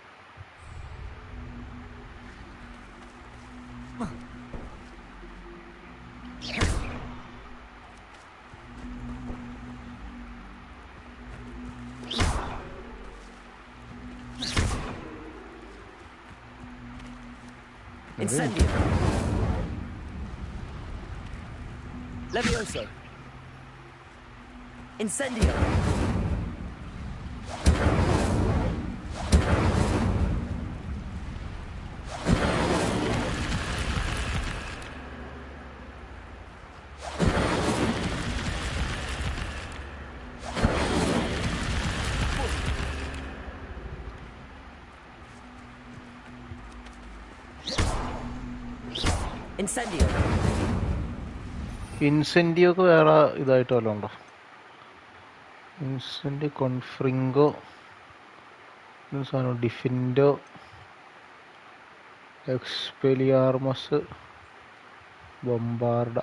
Incendio. Levioso. Incendio. Incendio. ഇൻസെൻഡിയൊക്കെ വേറെ ഇതായിട്ട് വല്ലതും ഉണ്ടോ? ഇൻസെൻഡി കോൺഫ്രിങ്കോ സാധനം, ഡിഫിൻഡോ, എക്സ്പെലിയാർമസ്, ബൊമ്പാർഡ,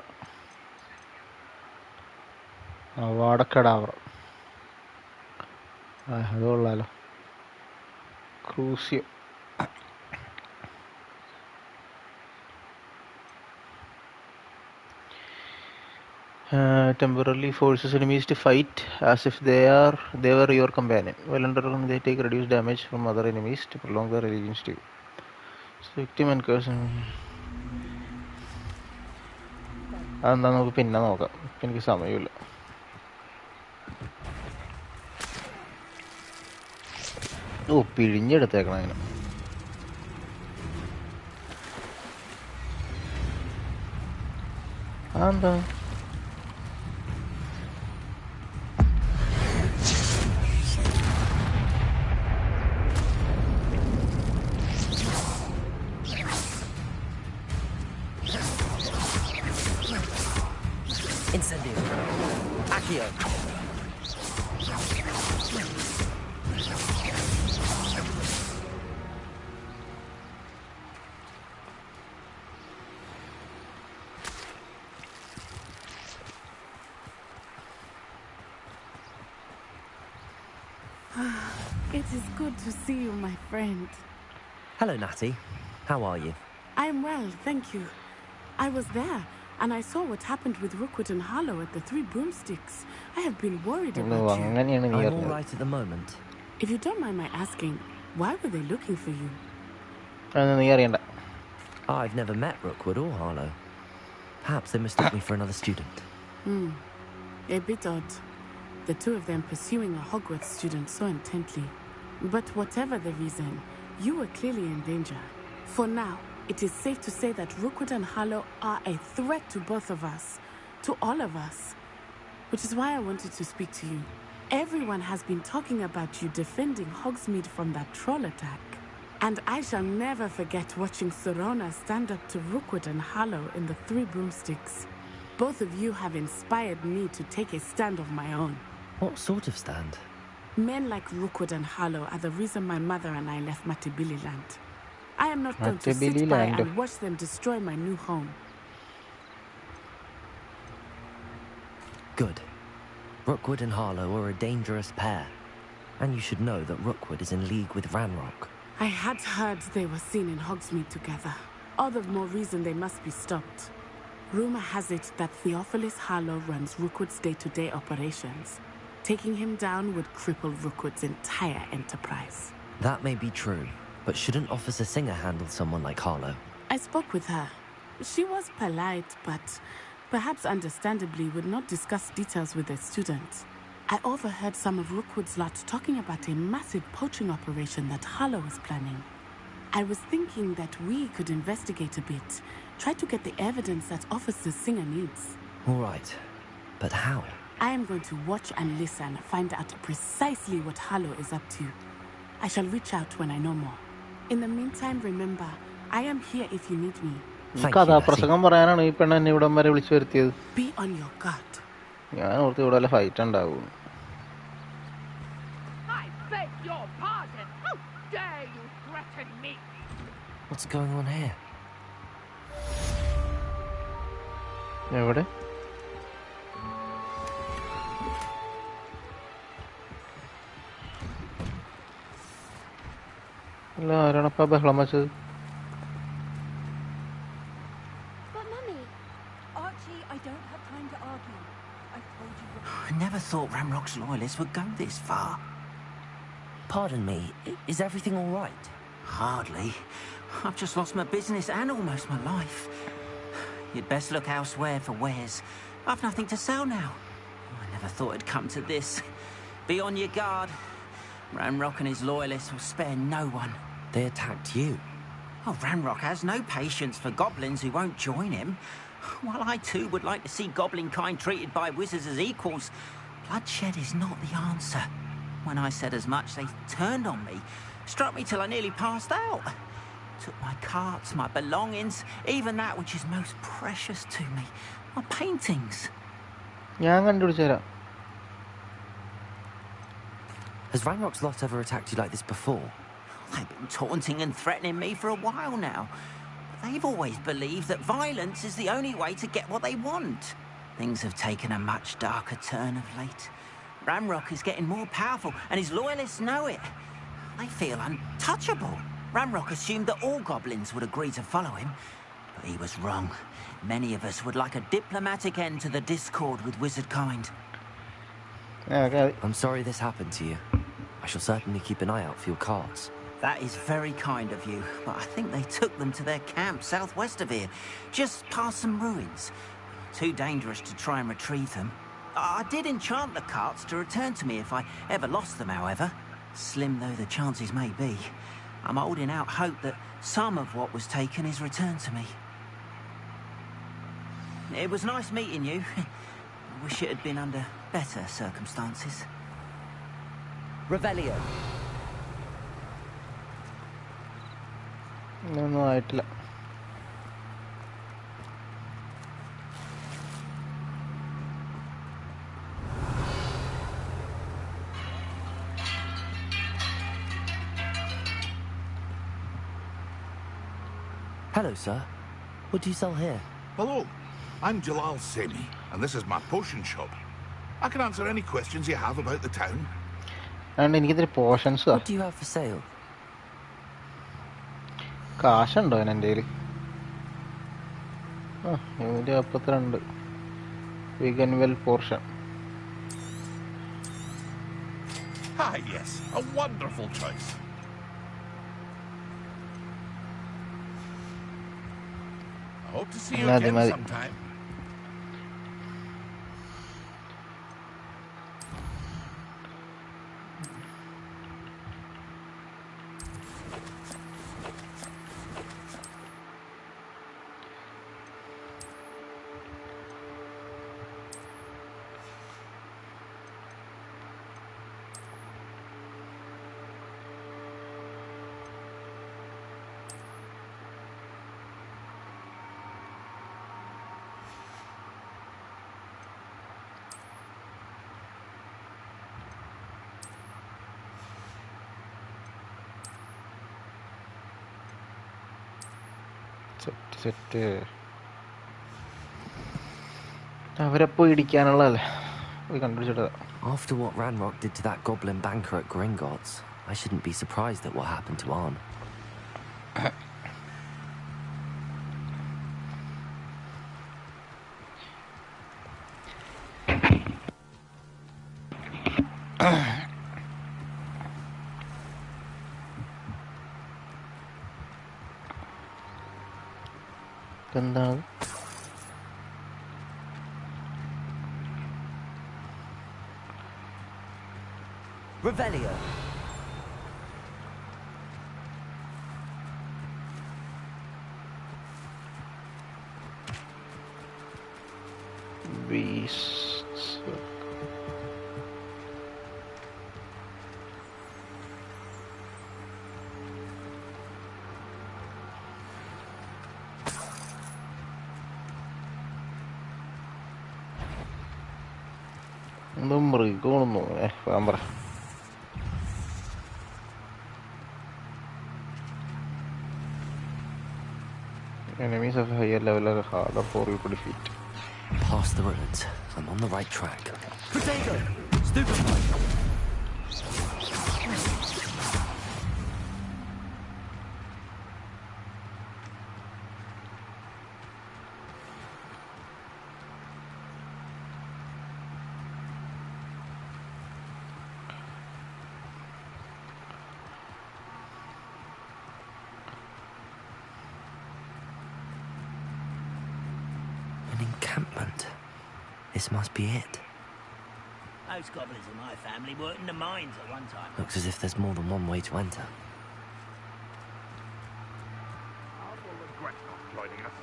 അവാടക്കടാവറ. അത് കൊള്ളാലോ. ക്രൂസിയോ. Temporarily forces enemies to fight as if they were your companion. While under they take reduced damage from other enemies to prolong their allegiance to you. So victim and curse. അതെന്താ നമുക്ക് പിന്നെ നോക്കാം, എനിക്ക് സമയമില്ല. ഓ പിഴിഞ്ഞെടുത്തേക്കണം അങ്ങനെ. അതെന്താ? Incendio. Accio. It is good to see you, my friend. Hello, Natty. How are you? I'm well, thank you. I was there, and I saw what happened with Rookwood and Harlow at the Three Broomsticks. I have been worried about you. I'm all right at the moment. If you don't mind my asking, why were they looking for you? I've never met Rookwood or Harlow. Perhaps they mistook me for another student. A bit odd. The two of them pursuing a Hogwarts student so intently. But whatever the reason, you were clearly in danger. For now, it is safe to say that Rookwood and Harlow are a threat to both of us. To all of us. Which is why I wanted to speak to you. Everyone has been talking about you defending Hogsmeade from that troll attack. And I shall never forget watching Sorona stand up to Rookwood and Harlow in the Three Broomsticks. Both of you have inspired me to take a stand of my own. What sort of stand? Men like Rookwood and Harlow are the reason my mother and I left Matibili land. I am not going to sit by and watch them destroy my new home. Good. Rookwood and Harlow are a dangerous pair. And you should know that Rookwood is in league with Ranrock. I had heard they were seen in Hogsmeade together. All the more reason they must be stopped. Rumor has it that Theophilus Harlow runs Rookwood's day-to-day operations. Taking him down would cripple Rookwood's entire enterprise. That may be true, but shouldn't Officer Singer handle someone like Harlow? I spoke with her. She was polite, but perhaps understandably would not discuss details with a student. I overheard some of Rookwood's lot talking about a massive poaching operation that Harlow was planning. I was thinking that we could investigate a bit, try to get the evidence that Officer Singer needs. All right, but how? I am going to watch and listen, find out precisely what Harlow is up to. I shall reach out when I know more. In the meantime, remember, I am here if you need me. കഥാപ്രസംഗം പറയാനാണ് ഈ പെണ്ണ് എന്നെ ഇവിടം വരെ വിളിച്ചു വരുത്തിയത്. Be on your guard. ഞാൻ ഓർത്ത് ഇവിടെ വല്ല ഫൈറ്റ് ഉണ്ടാവും. I beg your pardon. How dare you threaten me? What's going on here? എവിടെ? അല്ല ആരാണപ്പാ ബഹളം വെച്ചത്? But Mummy, Archie, I don't have time to argue. I told you. I never thought Ramrock's loyalists would go this far. Pardon me, is everything all right? Hardly. I've just lost my business and almost my life. You'd best look elsewhere for wares. I've nothing to sell now. I never thought it'd come to this. Be on your guard. Ranrock and his loyalists will spare no one. They attacked you. Oh, Ranrock has no patience for goblins who won't join him. While I too would like to see goblin kind treated by wizards as equals, bloodshed is not the answer. When I said as much, they turned on me, struck me till I nearly passed out. Took my carts, my belongings, even that which is most precious to me, my paintings. ഞാൻ കണ്ടുപിടിച്ചു തരാം. Has Ranrock's lot ever attacked you like this before? They've been taunting and threatening me for a while now. But they've always believed that violence is the only way to get what they want. Things have taken a much darker turn of late. Ranrock is getting more powerful, and his loyalists know it. They feel untouchable. Ranrock assumed that all goblins would agree to follow him, but he was wrong. Many of us would like a diplomatic end to the discord with wizard kind. I'm sorry this happened to you. I shall certainly keep an eye out for your carts. That is very kind of you, but I think they took them to their camp southwest of here, just past some ruins. Too dangerous to try and retrieve them. I did enchant the carts to return to me if I ever lost them, however. Slim though the chances may be, I'm holding out hope that some of what was taken is returned to me. It was nice meeting you. I wish it had been under better circumstances. Revelio. ഒന്നും ആയിട്ടില്ല. Hello, sir. What do you sell here? Hello, I'm Jalal Semi, and this is my potion shop. I can answer any questions you have about the town. And എനിക്കിതിരി potions What do you have for sale? കാശുണ്ടോ എൻ്റെ കയ്യിൽ? ആ 142 Wiggenweld potion. Ah, yes, a wonderful choice. I hope to see you again sometime. Set അവരെ പോയി ഇടിക്കാനുള്ളതല്ലേ, പോയി കണ്ടുപിടിച്ചിട്ട്. After what Ranrock did to that goblin banker at Gringotts, I shouldn't be surprised at what happened to Arn. എന്താണ് Revelio. Beasts. എന്തോ മൃഗമാണെന്ന് തോന്നുന്നു. പറ enemies of higher level are harder for you to defeat. Past the ruins. I'm on the right track. Potato! Stupefy! Encampment. This must be it. Those goblins in my family worked in the mines at one time. Looks as if there's more than one way to enter. I will regret not joining us.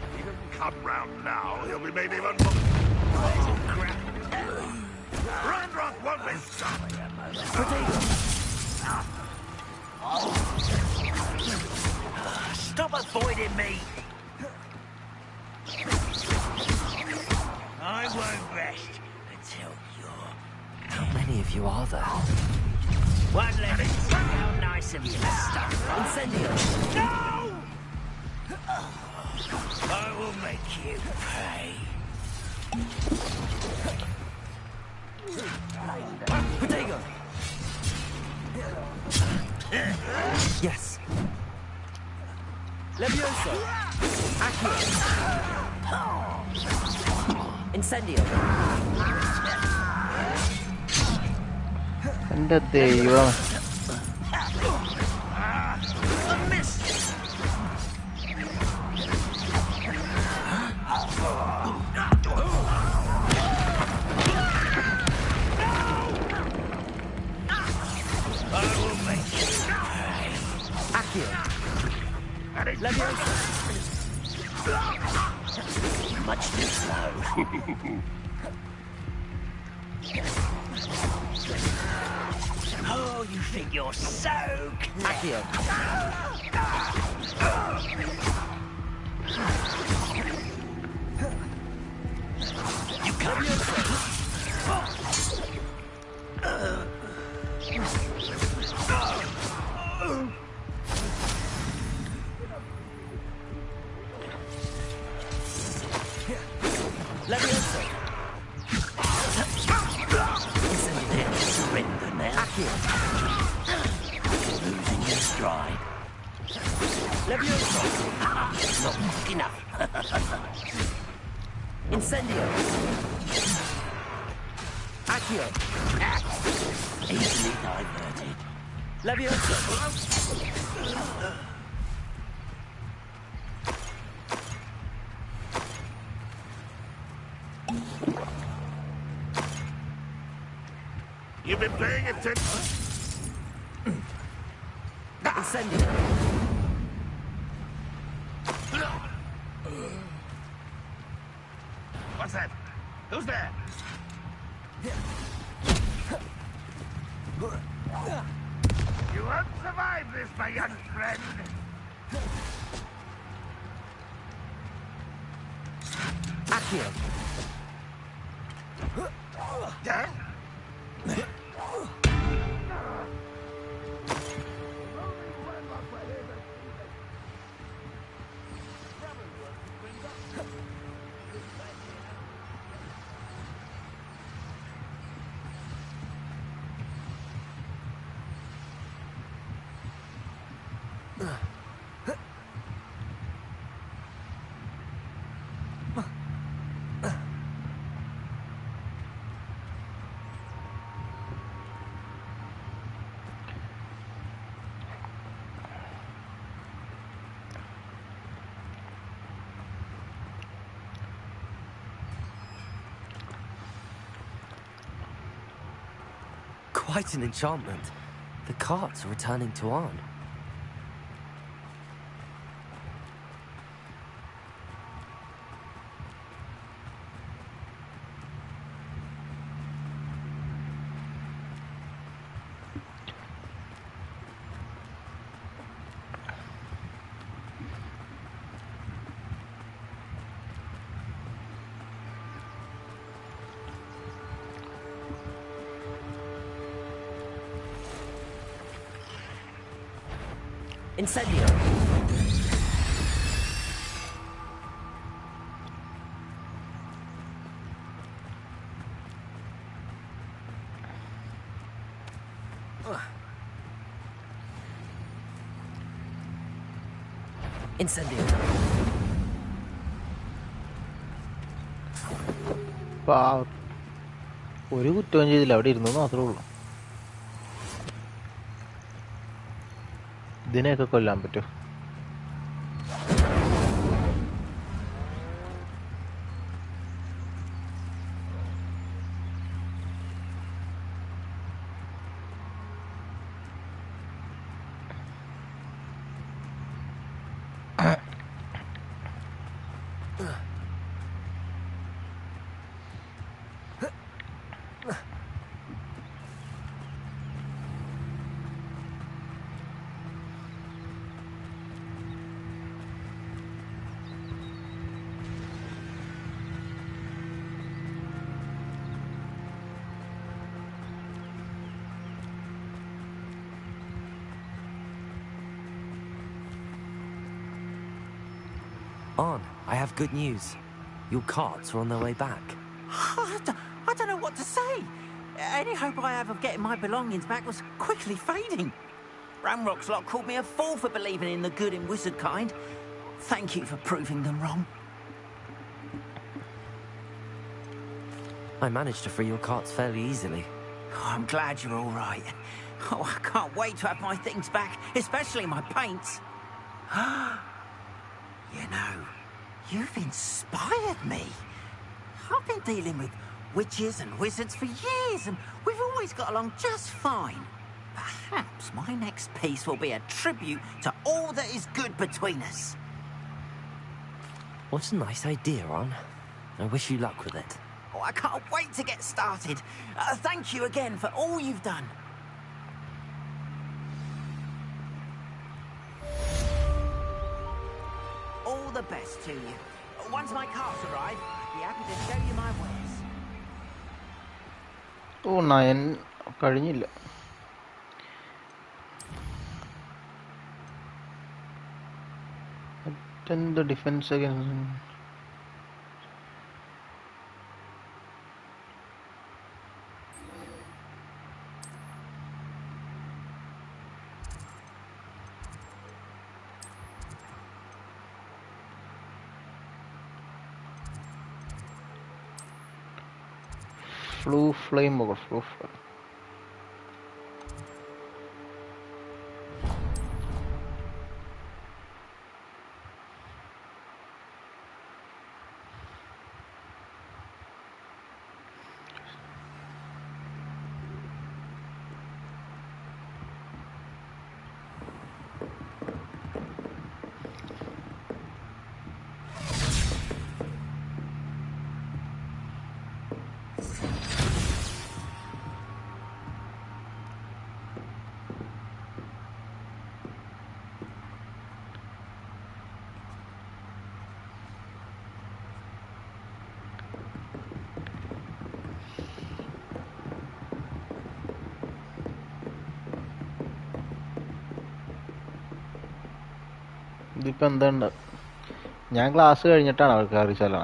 If he doesn't come round now, he'll be made even more... Oh, crap! Ranrock won't be stopped! Stop avoiding me! I won't rest until you're... How many of you are there? One limit. How nice of you to stop. Incendio! No! I will make you pay. Potato! Yes. Levioso! Accio! Incendio! എൻ്റെ ദൈവം. I Much too slow. Oh, you think you're so clever. You can't. Levioso. Isn't it surrender now? Losing your stride. Levioso. Not quick enough. Incendio. Accio. Easily diverted. Levioso. You've been paying attention. Incendio. What's that? Who's there? You won't survive this, my young friend. Accio. Yeah? Quite an enchantment. The carts are returning to Arn. Incendio. Incendio. ഒരു കുറ്റവും ചെയ്തില്ല, അവിടെ ഇരുന്നു മാത്രമേ ഉള്ളൂ. ഇതിനെയൊക്കെ കൊല്ലാൻ പറ്റുമോ? Arn, I have good news. Your carts are on their way back. I don't know what to say. Any hope I have of getting my belongings back was quickly fading. Ramrock's lot called me a fool for believing in the good in wizard kind. Thank you for proving them wrong. I managed to free your carts fairly easily. Oh, I'm glad you're all right. Oh, I can't wait to have my things back, especially my paints. You know, you've inspired me. I've been dealing with witches and wizards for years, and we've always got along just fine. Perhaps my next piece will be a tribute to all that is good between us. What a nice idea, Ron. I wish you luck with it. Oh, I can't wait to get started. Thank you again for all you've done. All the best to you. Once my carts arrive, I'll be happy to show you my wares. ഓ 9 കഴിഞ്ഞില്ല. Attend the defense against. Flu flame over flu flame. ഇതിപ്പോ എന്താ ഞാൻ class കഴിഞ്ഞിട്ടാണ് അവർക്ക് അറിയിച്ചാലോ.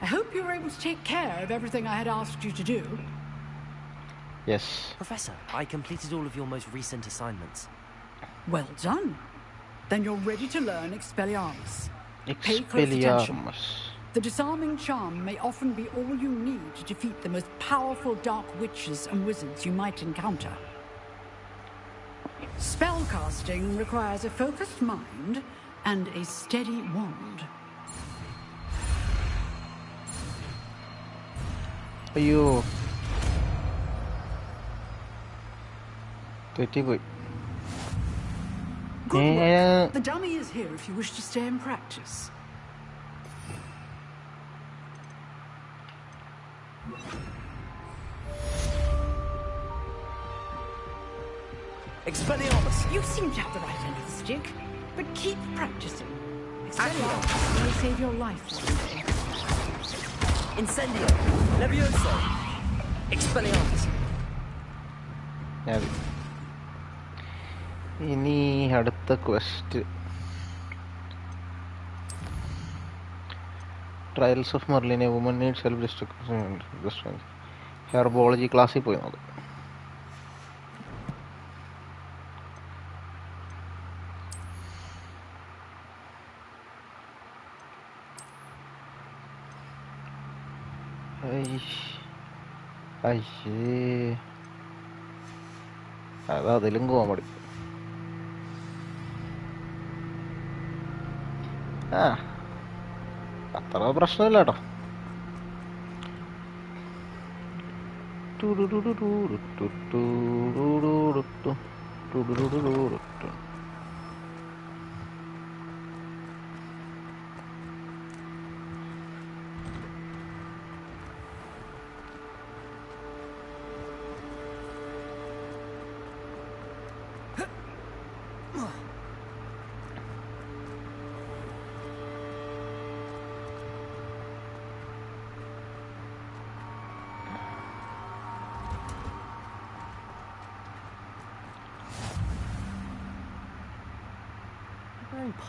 I hope you were able to take care of everything I had asked you to do. Yes. Professor, I completed all of your most recent assignments. Well done. Then you're ready to learn Expelliarmus. Pay close attention. The disarming charm may often be all you need to defeat the most powerful dark witches and wizards you might encounter. Spellcasting requires a focused mind and a steady wand. അയ്യോ തെറ്റിപ്പോയി. Good work. The dummy is here if you wish to stay and practice. Expelliarmus! You seem to have the right end of the stick, but keep practicing. Expelliarmus may save your life one day. Incendio! Levioso! Expelliarmus! ഇനി അടുത്ത quest trials of മെർലിനെ woman need self destruction herbology ക്ലാസ്സിൽ പോയി നോക്കാം. അയ്യേ അതിലും comedy. ആ അത്ര പ്രശ്നമില്ല കേട്ടോ.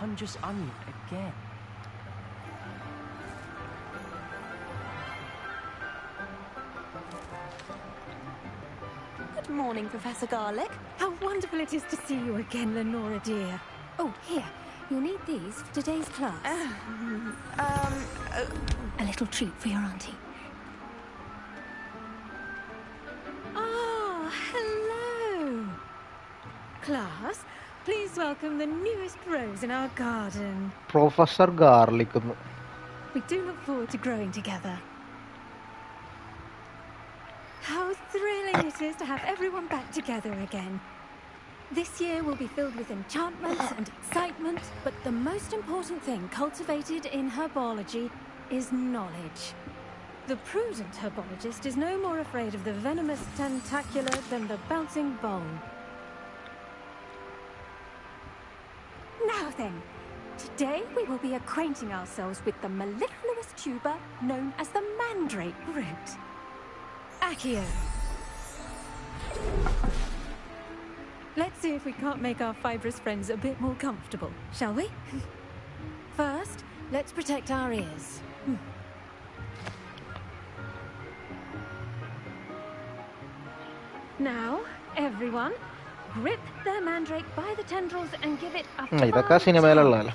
Punjus onion again. Good morning, Professor Garlick. How wonderful it is to see you again, Lenora dear. Oh, here. You'll need these for today's class. A little treat for your auntie. Ah, hello. Class, please welcome the newest rose in our garden. Professor garlic. We do look forward to growing together. How thrilling it is to have everyone back together again. This year will be filled with enchantment and excitement, but the most important thing cultivated in herbology is knowledge. The prudent herbologist is no more afraid of the venomous tentacula than the bouncing bowl. Now then, today we will be acquainting ourselves with the mellifluous tuber known as the mandrake root. Accio. Let's see if we can't make our fibrous friends a bit more comfortable, shall we? First, let's protect our ears. Now, everyone, grip their mandrake by the tendrils and give it a ഇതൊക്കെ സിനിമയിലുള്ളതല്ല.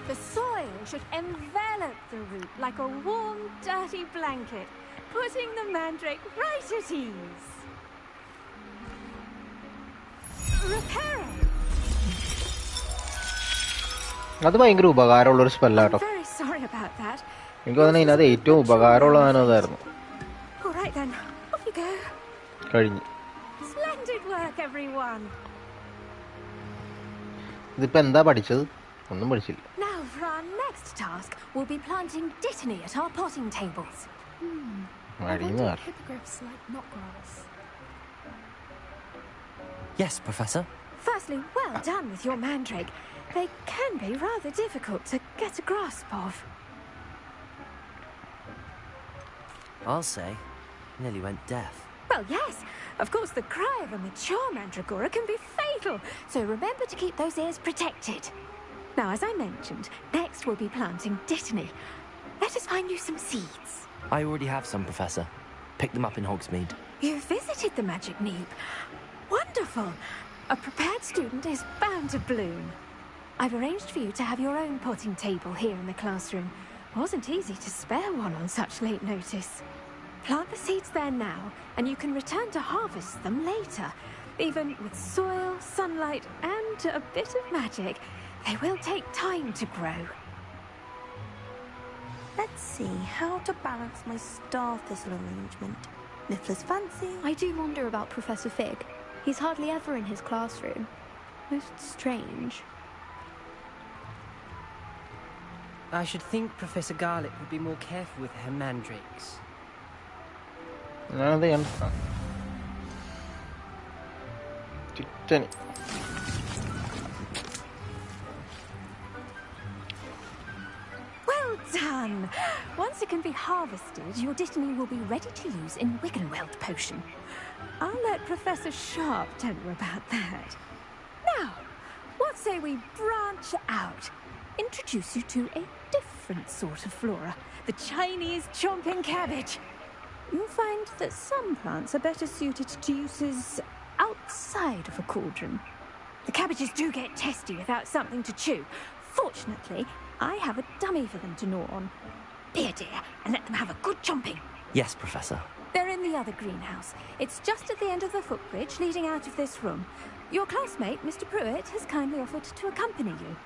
The soil should envelop the root like a warm, dirty blanket, putting the mandrake right at ease. Reparo. അത് ഭയങ്കര ഉപകാരമുള്ളൊരു സ്പെല്ലാട്ടോ. Very sorry about that. എനിക്ക് തോന്നുന്നു ഇതിനകത്ത് ഏറ്റവും ഉപകാരമുള്ളതായിരുന്നു. All right then, off you go. കഴിഞ്ഞു. Splendid work, everyone. ഇതിപ്പോ എന്താ പഠിച്ചത്? ഒന്നും പഠിച്ചില്ല. Now for our next task, we'll be planting dittany at our potting tables. Hippogriffs like knot grass. Yes, Professor. Firstly, well done with your mandrake. They can be rather difficult to get a grasp of. I'll say, nearly went deaf. Well, yes. Of course, the cry of a mature mandragora can be fatal, so remember to keep those ears protected. Now, as I mentioned, next we'll be planting dittany. Let us find you some seeds. I already have some, Professor. Picked them up in Hogsmeade. You visited the magic neep. Wonderful. A prepared student is bound to bloom. I've arranged for you to have your own potting table here in the classroom. Wasn't easy to spare one on such late notice. Plant the seeds there now, and you can return to harvest them later. Even with soil, sunlight, and a bit of magic, they will take time to grow. Let's see how to balance my star thistle arrangement. Niffler's fancy. I do wonder about Professor Fig. He's hardly ever in his classroom. Most strange. I should think Professor Garlick would be more careful with her mandrakes. None of the understand. Dittany. Well done! Once it can be harvested, your dittany will be ready to use in Wiggenweld potion. I'll let Professor Sharp tell you about that. Now, what say we branch out? Introduce you to a different sort of flora, the Chinese chomping cabbage. You'll find that some plants are better suited to uses outside of a cauldron. The cabbages do get testy without something to chew. Fortunately, I have a dummy for them to gnaw on. Be a dear and let them have a good chomping. Yes, Professor. They're in the other greenhouse. It's just at the end of the footbridge leading out of this room. Your classmate, Mr. Pruitt, has kindly offered to accompany you.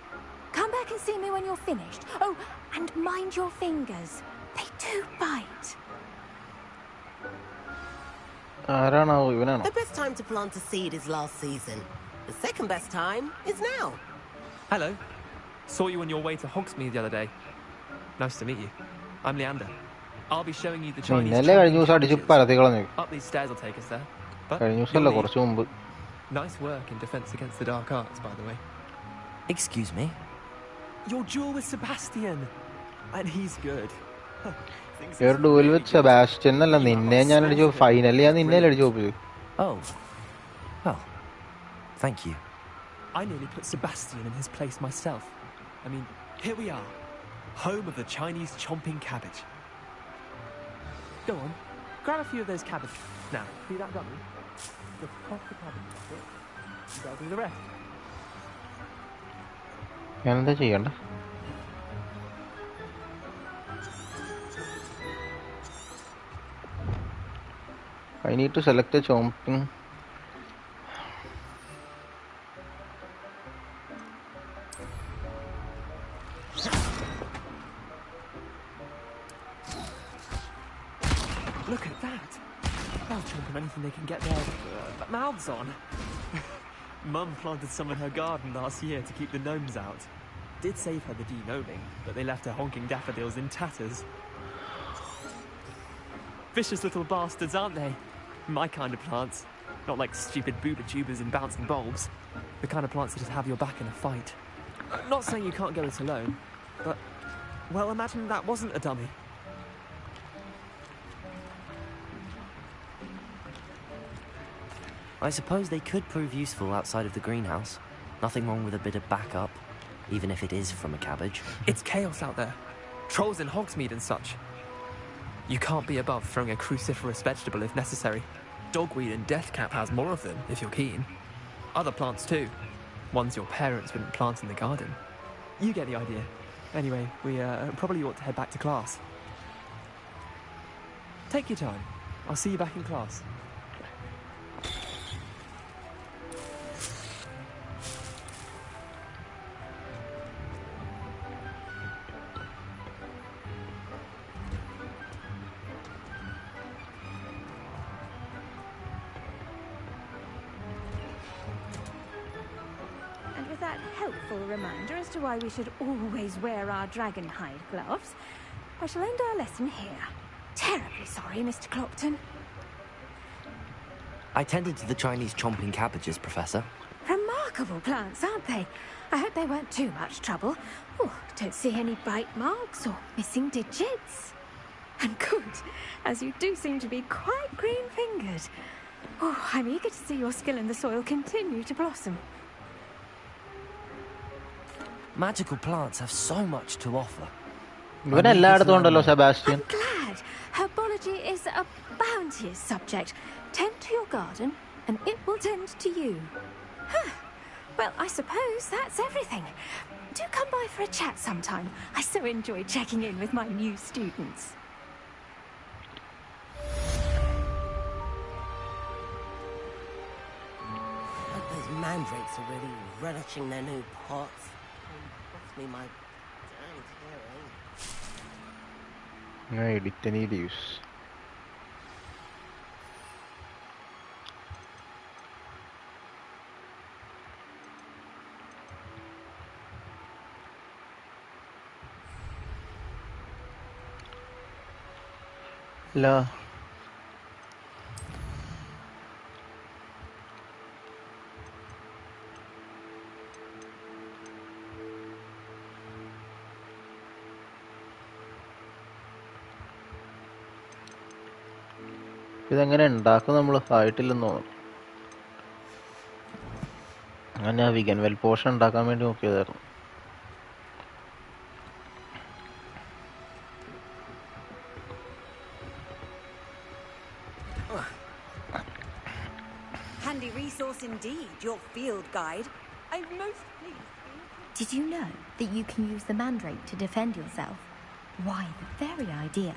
Come back and see me when you're finished. Oh, and mind your fingers. They do bite. The best time to plant a seed is last season. The second best time is now. Hello. Saw you on your way to Hogsmeade the other day. Nice to meet you. I'm Leander. I'll be showing you the Chinese Up these stairs will take us there. But nice work in defense against the dark arts, by the way. Excuse me? Your duel with Sebastian. And he's good. Your duel with Sebastian അല്ല നിന്നെ ഞാൻ അടിച്ചു finally ഞാൻ നിന്നെ അടിച്ചു Oh. Well, thank you. I nearly put Sebastian in his place myself. I mean, here we are. Home of the Chinese chomping cabbage. Go on. Grab a few of those cabbages. Now, see that dummy? Just toss the cabbage. Go do the rest. എന്താ ചെയ്യണ്ട? I need to select the chomping. Look at that! They'll chomp on anything they can get their mouths on. Mum planted some in her garden last year to keep the gnomes out. Did save her the de-gnoming, but they left her honking daffodils in tatters. Vicious little bastards, aren't they? My kind of plants. Not like stupid booba tubers and bouncing bulbs. The kind of plants that just have your back in a fight. Not saying you can't go it alone, but, well, imagine that wasn't a dummy. I suppose they could prove useful outside of the greenhouse. Nothing wrong with a bit of backup, even if it is from a cabbage. It's chaos out there. Trolls in Hogsmeade and such. You can't be above throwing a cruciferous vegetable if necessary. Dogweed and deathcap has more of them, if you're keen. Other plants too. Ones your parents wouldn't plant in the garden. You get the idea. Anyway, we probably ought to head back to class. Take your time. I'll see you back in class. Reminder as to why we should always wear our dragon hide gloves, I shall end our lesson here. Terribly sorry, Mr. Clopton. I tended to the Chinese chomping cabbages, Professor. Remarkable plants, aren't they? I hope they weren't too much trouble. Oh, don't see any bite marks or missing digits. And good, as you do seem to be quite green-fingered. Oh, I'm eager to see your skill in the soil continue to blossom. Magical plants have so much to offer. Sebastian. I'm glad. Herbology is a bounteous subject. Tend to your garden, and it will tend to you. Huh. Well, I suppose that's everything. Do come by for a chat sometime. I so enjoy checking in with my new students. Those mandrakes are really relishing their new pots. Me my damn I edit any leaves. La. ഇതെങ്ങനെ ഉണ്ടാക്കും നമ്മൾ ആയിട്ടില്ലെന്ന് തോന്നുന്നു. ഞാൻ വിഗൻ well portion ഉണ്ടാക്കാൻ വേണ്ടി നോക്കിയതായിരുന്നു. Handy resource indeed, your field guide. I'm most pleased. Did you know that you can use the mandrake to defend yourself? Why, the very idea.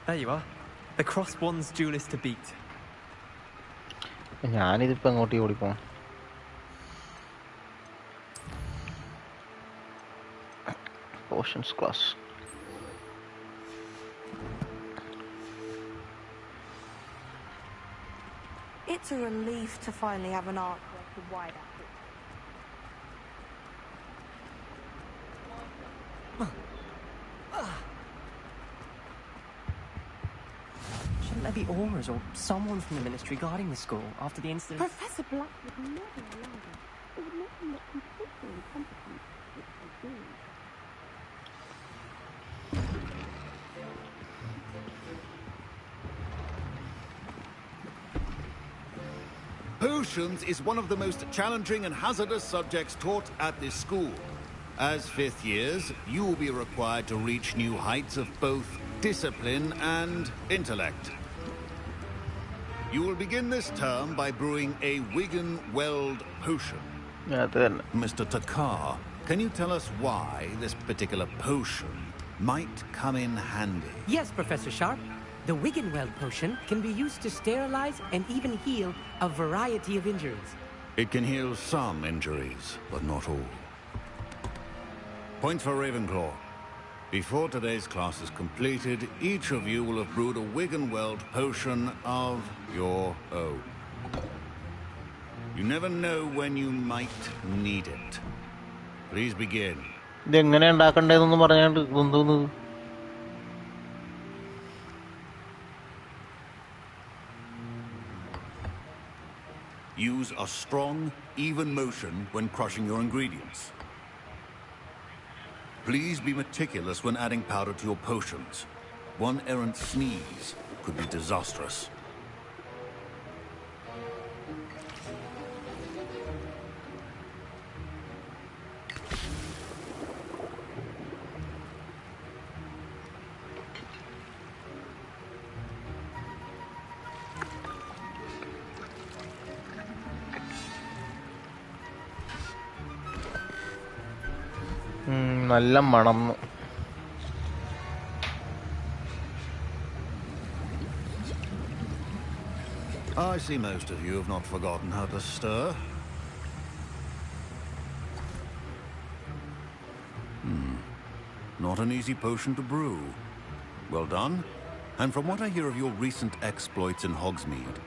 There you are. The cross one's duelist to beat. ഞാനിതിപ്പോ അങ്ങോട്ട് ഓടിപ്പോണം. Potions class. It's a relief to finally have an artwork with wide out. Shouldn't there be auras or someone from the ministry guarding the school after the incident? Professor Black would never allow it. It would make him look completely incompetent, which he did. Potions is one of the most challenging and hazardous subjects taught at this school. As fifth years, you will be required to reach new heights of both discipline and intellect. You will begin this term by brewing a Wigan Weld potion. Mr. Takar, can you tell us why this particular potion might come in handy? Yes, Professor Sharp. The Wiggenweld potion can be used to sterilize and even heal a variety of injuries. It can heal some injuries, but not all. Point for Ravenclaw. Before today's class is completed, each of you will have brewed a Wiggenweld potion of your own. You never know when you might need it. Please begin. ഇതെങ്ങനെ ഉണ്ടാക്കണ്ടേന്നൊന്നും പറഞ്ഞാണ്ട് തോന്നുന്നത്. Use a strong, even motion when crushing your ingredients. Please be meticulous when adding powder to your potions. One errant sneeze could be disastrous. നല്ല മണം. I see most of you have not forgotten how to stir. Not an easy potion to brew. Well done. And from what I hear of your recent exploits in Hogsmeade,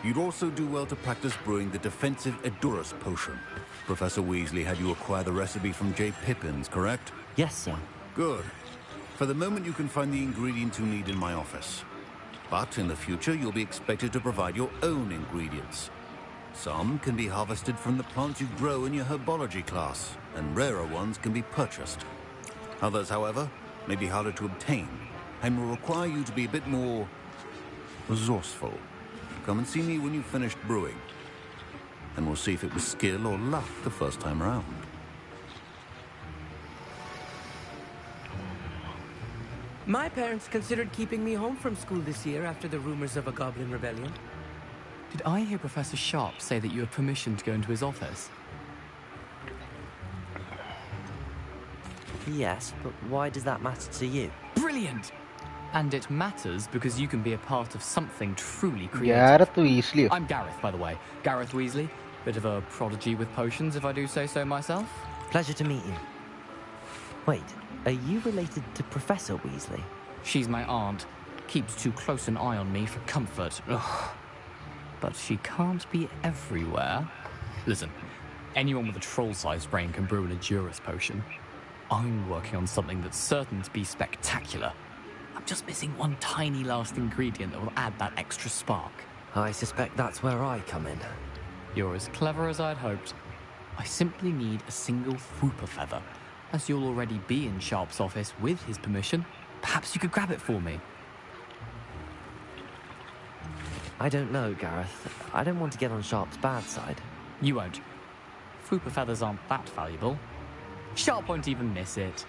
you'd also do well to practice brewing the defensive Edurus potion. Professor Weasley had you acquire the recipe from J. Pippins, correct? Yes, sir. Good. For the moment, you can find the ingredients you need in my office. But in the future, you'll be expected to provide your own ingredients. Some can be harvested from the plants you grow in your herbology class, and rarer ones can be purchased. Others, however, may be harder to obtain, and will require you to be a bit more resourceful. Come and see me when you've finished brewing, and we'll see if it was skill or luck the first time around. My parents considered keeping me home from school this year after the rumors of a goblin rebellion. Did I hear Professor Sharp say that you had permission to go into his office? Yes, but why does that matter to you? Brilliant! And it matters because you can be a part of something truly creative. Gareth Weasley. I'm Gareth, by the way. Gareth Weasley. Bit of a prodigy with potions, if I do say so myself. Pleasure to meet you. Wait, are you related to Professor Weasley? She's my aunt. Keeps too close an eye on me for comfort. Ugh. But she can't be everywhere. Listen, anyone with a troll-sized brain can brew an Edurus potion. I'm working on something that's certain to be spectacular. I'm just missing one tiny last ingredient that will add that extra spark. I suspect that's where I come in. You're as clever as I'd hoped. I simply need a single Fwooper feather. As you'll already be in Sharp's office with his permission, perhaps you could grab it for me. I don't know, Gareth. I don't want to get on Sharp's bad side. You won't. Fwooper feathers aren't that valuable. Sharp won't even miss it.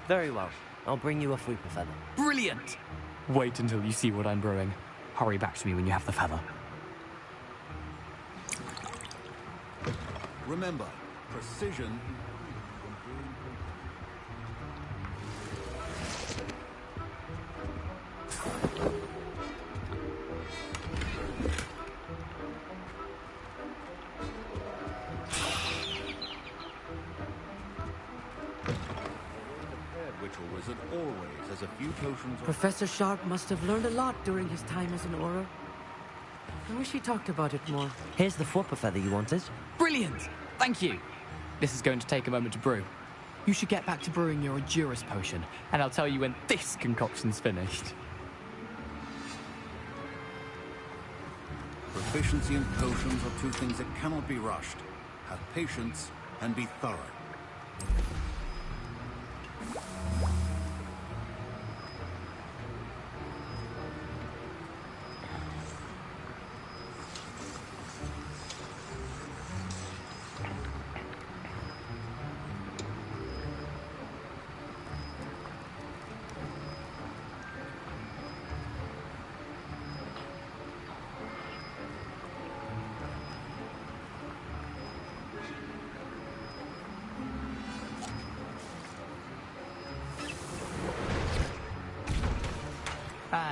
Very well. I'll bring you a Fwooper feather. Brilliant! Wait until you see what I'm brewing. Hurry back to me when you have the feather. Remember, precision. Wizard always has a few potions. Professor Sharp must have learned a lot during his time as an Auror. I wish he talked about it more. Here's the Fwooper feather you wanted. Brilliant! Thank you. This is going to take a moment to brew. You should get back to brewing your Edurus potion, and I'll tell you when this concoction's finished. Proficiency in potions are two things that cannot be rushed. Have patience and be thorough.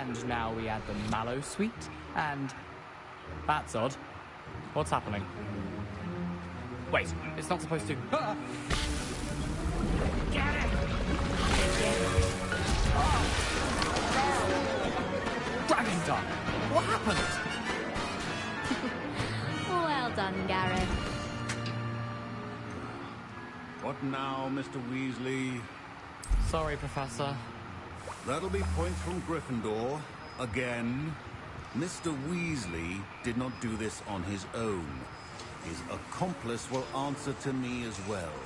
And now we add the mallow sweet, and... That's odd. What's happening? Wait, it's not supposed to... Ah! Get it! Dragon done! What happened? Well done, Gareth. What now, Mr. Weasley? Sorry, Professor. That'll be points from Gryffindor. Again. Mr. Weasley did not do this on his own. His accomplice will answer to me as well.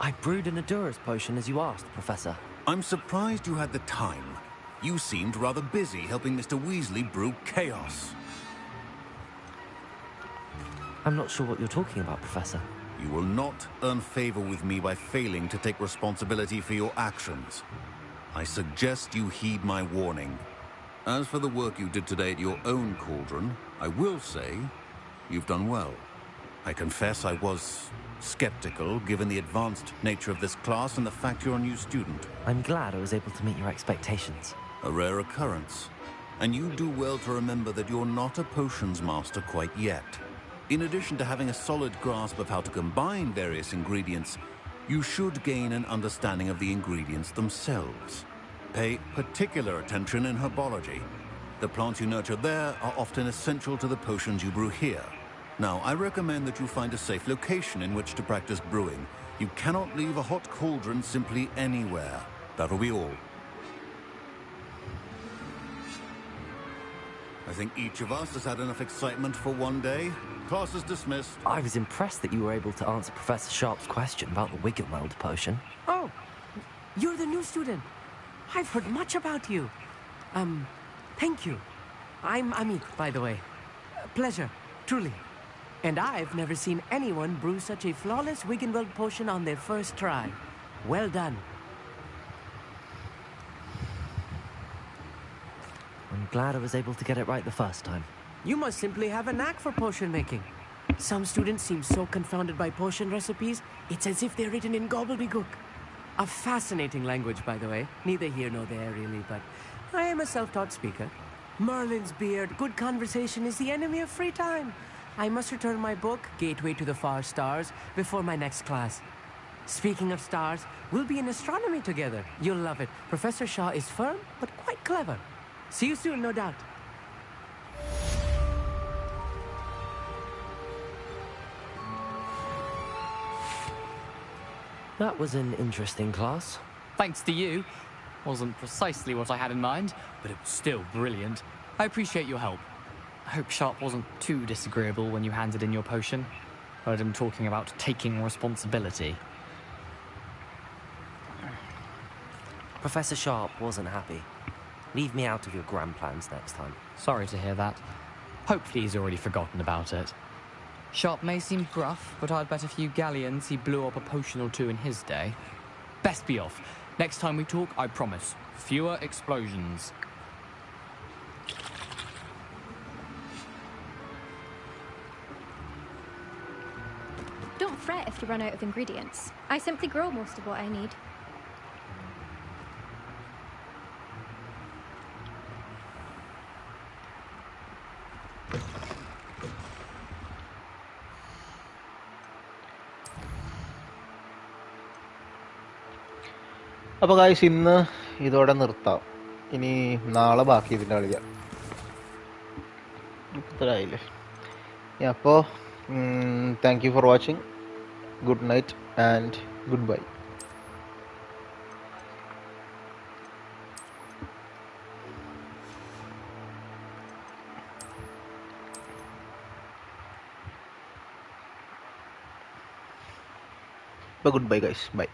I brewed an Adurus potion as you asked, Professor. I'm surprised you had the time. You seemed rather busy helping Mr. Weasley brew chaos. I'm not sure what you're talking about, Professor. You will not earn favor with me by failing to take responsibility for your actions. I suggest you heed my warning. As for the work you did today at your own cauldron, I will say you've done well. I confess I was skeptical, given the advanced nature of this class and the fact you're a new student. I'm glad I was able to meet your expectations. A rare occurrence. And you do well to remember that you're not a potions master quite yet. In addition to having a solid grasp of how to combine various ingredients, you should gain an understanding of the ingredients themselves. Pay particular attention in herbology. The plants you nurture there are often essential to the potions you brew here. Now, I recommend that you find a safe location in which to practice brewing. You cannot leave a hot cauldron simply anywhere. That'll be all. I think each of us has had enough excitement for one day. Class is dismissed. I was impressed that you were able to answer Professor Sharp's question about the Wiggenweld potion. Oh, you're the new student. I've heard much about you. Thank you. I'm Amit, by the way. Pleasure, truly. And I've never seen anyone brew such a flawless Wiggenweld potion on their first try. Well done. I'm glad I was able to get it right the first time. You must simply have a knack for potion making. Some students seem so confounded by potion recipes, it's as if they're written in gobbledygook. A fascinating language, by the way. Neither here nor there, really, but I am a self-taught speaker. Merlin's beard, good conversation is the enemy of free time. I must return my book, Gateway to the Far Stars, before my next class. Speaking of stars, we'll be in astronomy together. You'll love it. Professor Shaw is firm, but quite clever. See you soon, no doubt. That was an interesting class. Thanks to you. Wasn't precisely what I had in mind, but it was still brilliant. I appreciate your help. I hope Sharp wasn't too disagreeable when you handed in your potion. Heard him talking about taking responsibility. Professor Sharp wasn't happy. Leave me out of your grand plans next time. Sorry to hear that. Hopefully he's already forgotten about it. Sharp may seem gruff, but I'd bet a few galleons he blew up a potion or two in his day. Best be off. Next time we talk, I promise. Fewer explosions. Don't fret if you run out of ingredients. I simply grow most of what I need. അപ്പോൾ guys ഇന്ന് ഇതോടെ നിർത്താം. ഇനി നാളെ ബാക്കി ഇതിൻ്റെ കളിക്കാം. ഇത്രയായില്ലേ? അപ്പോൾ thank you for watching. Good night and good bye. Goodbye guys, bye.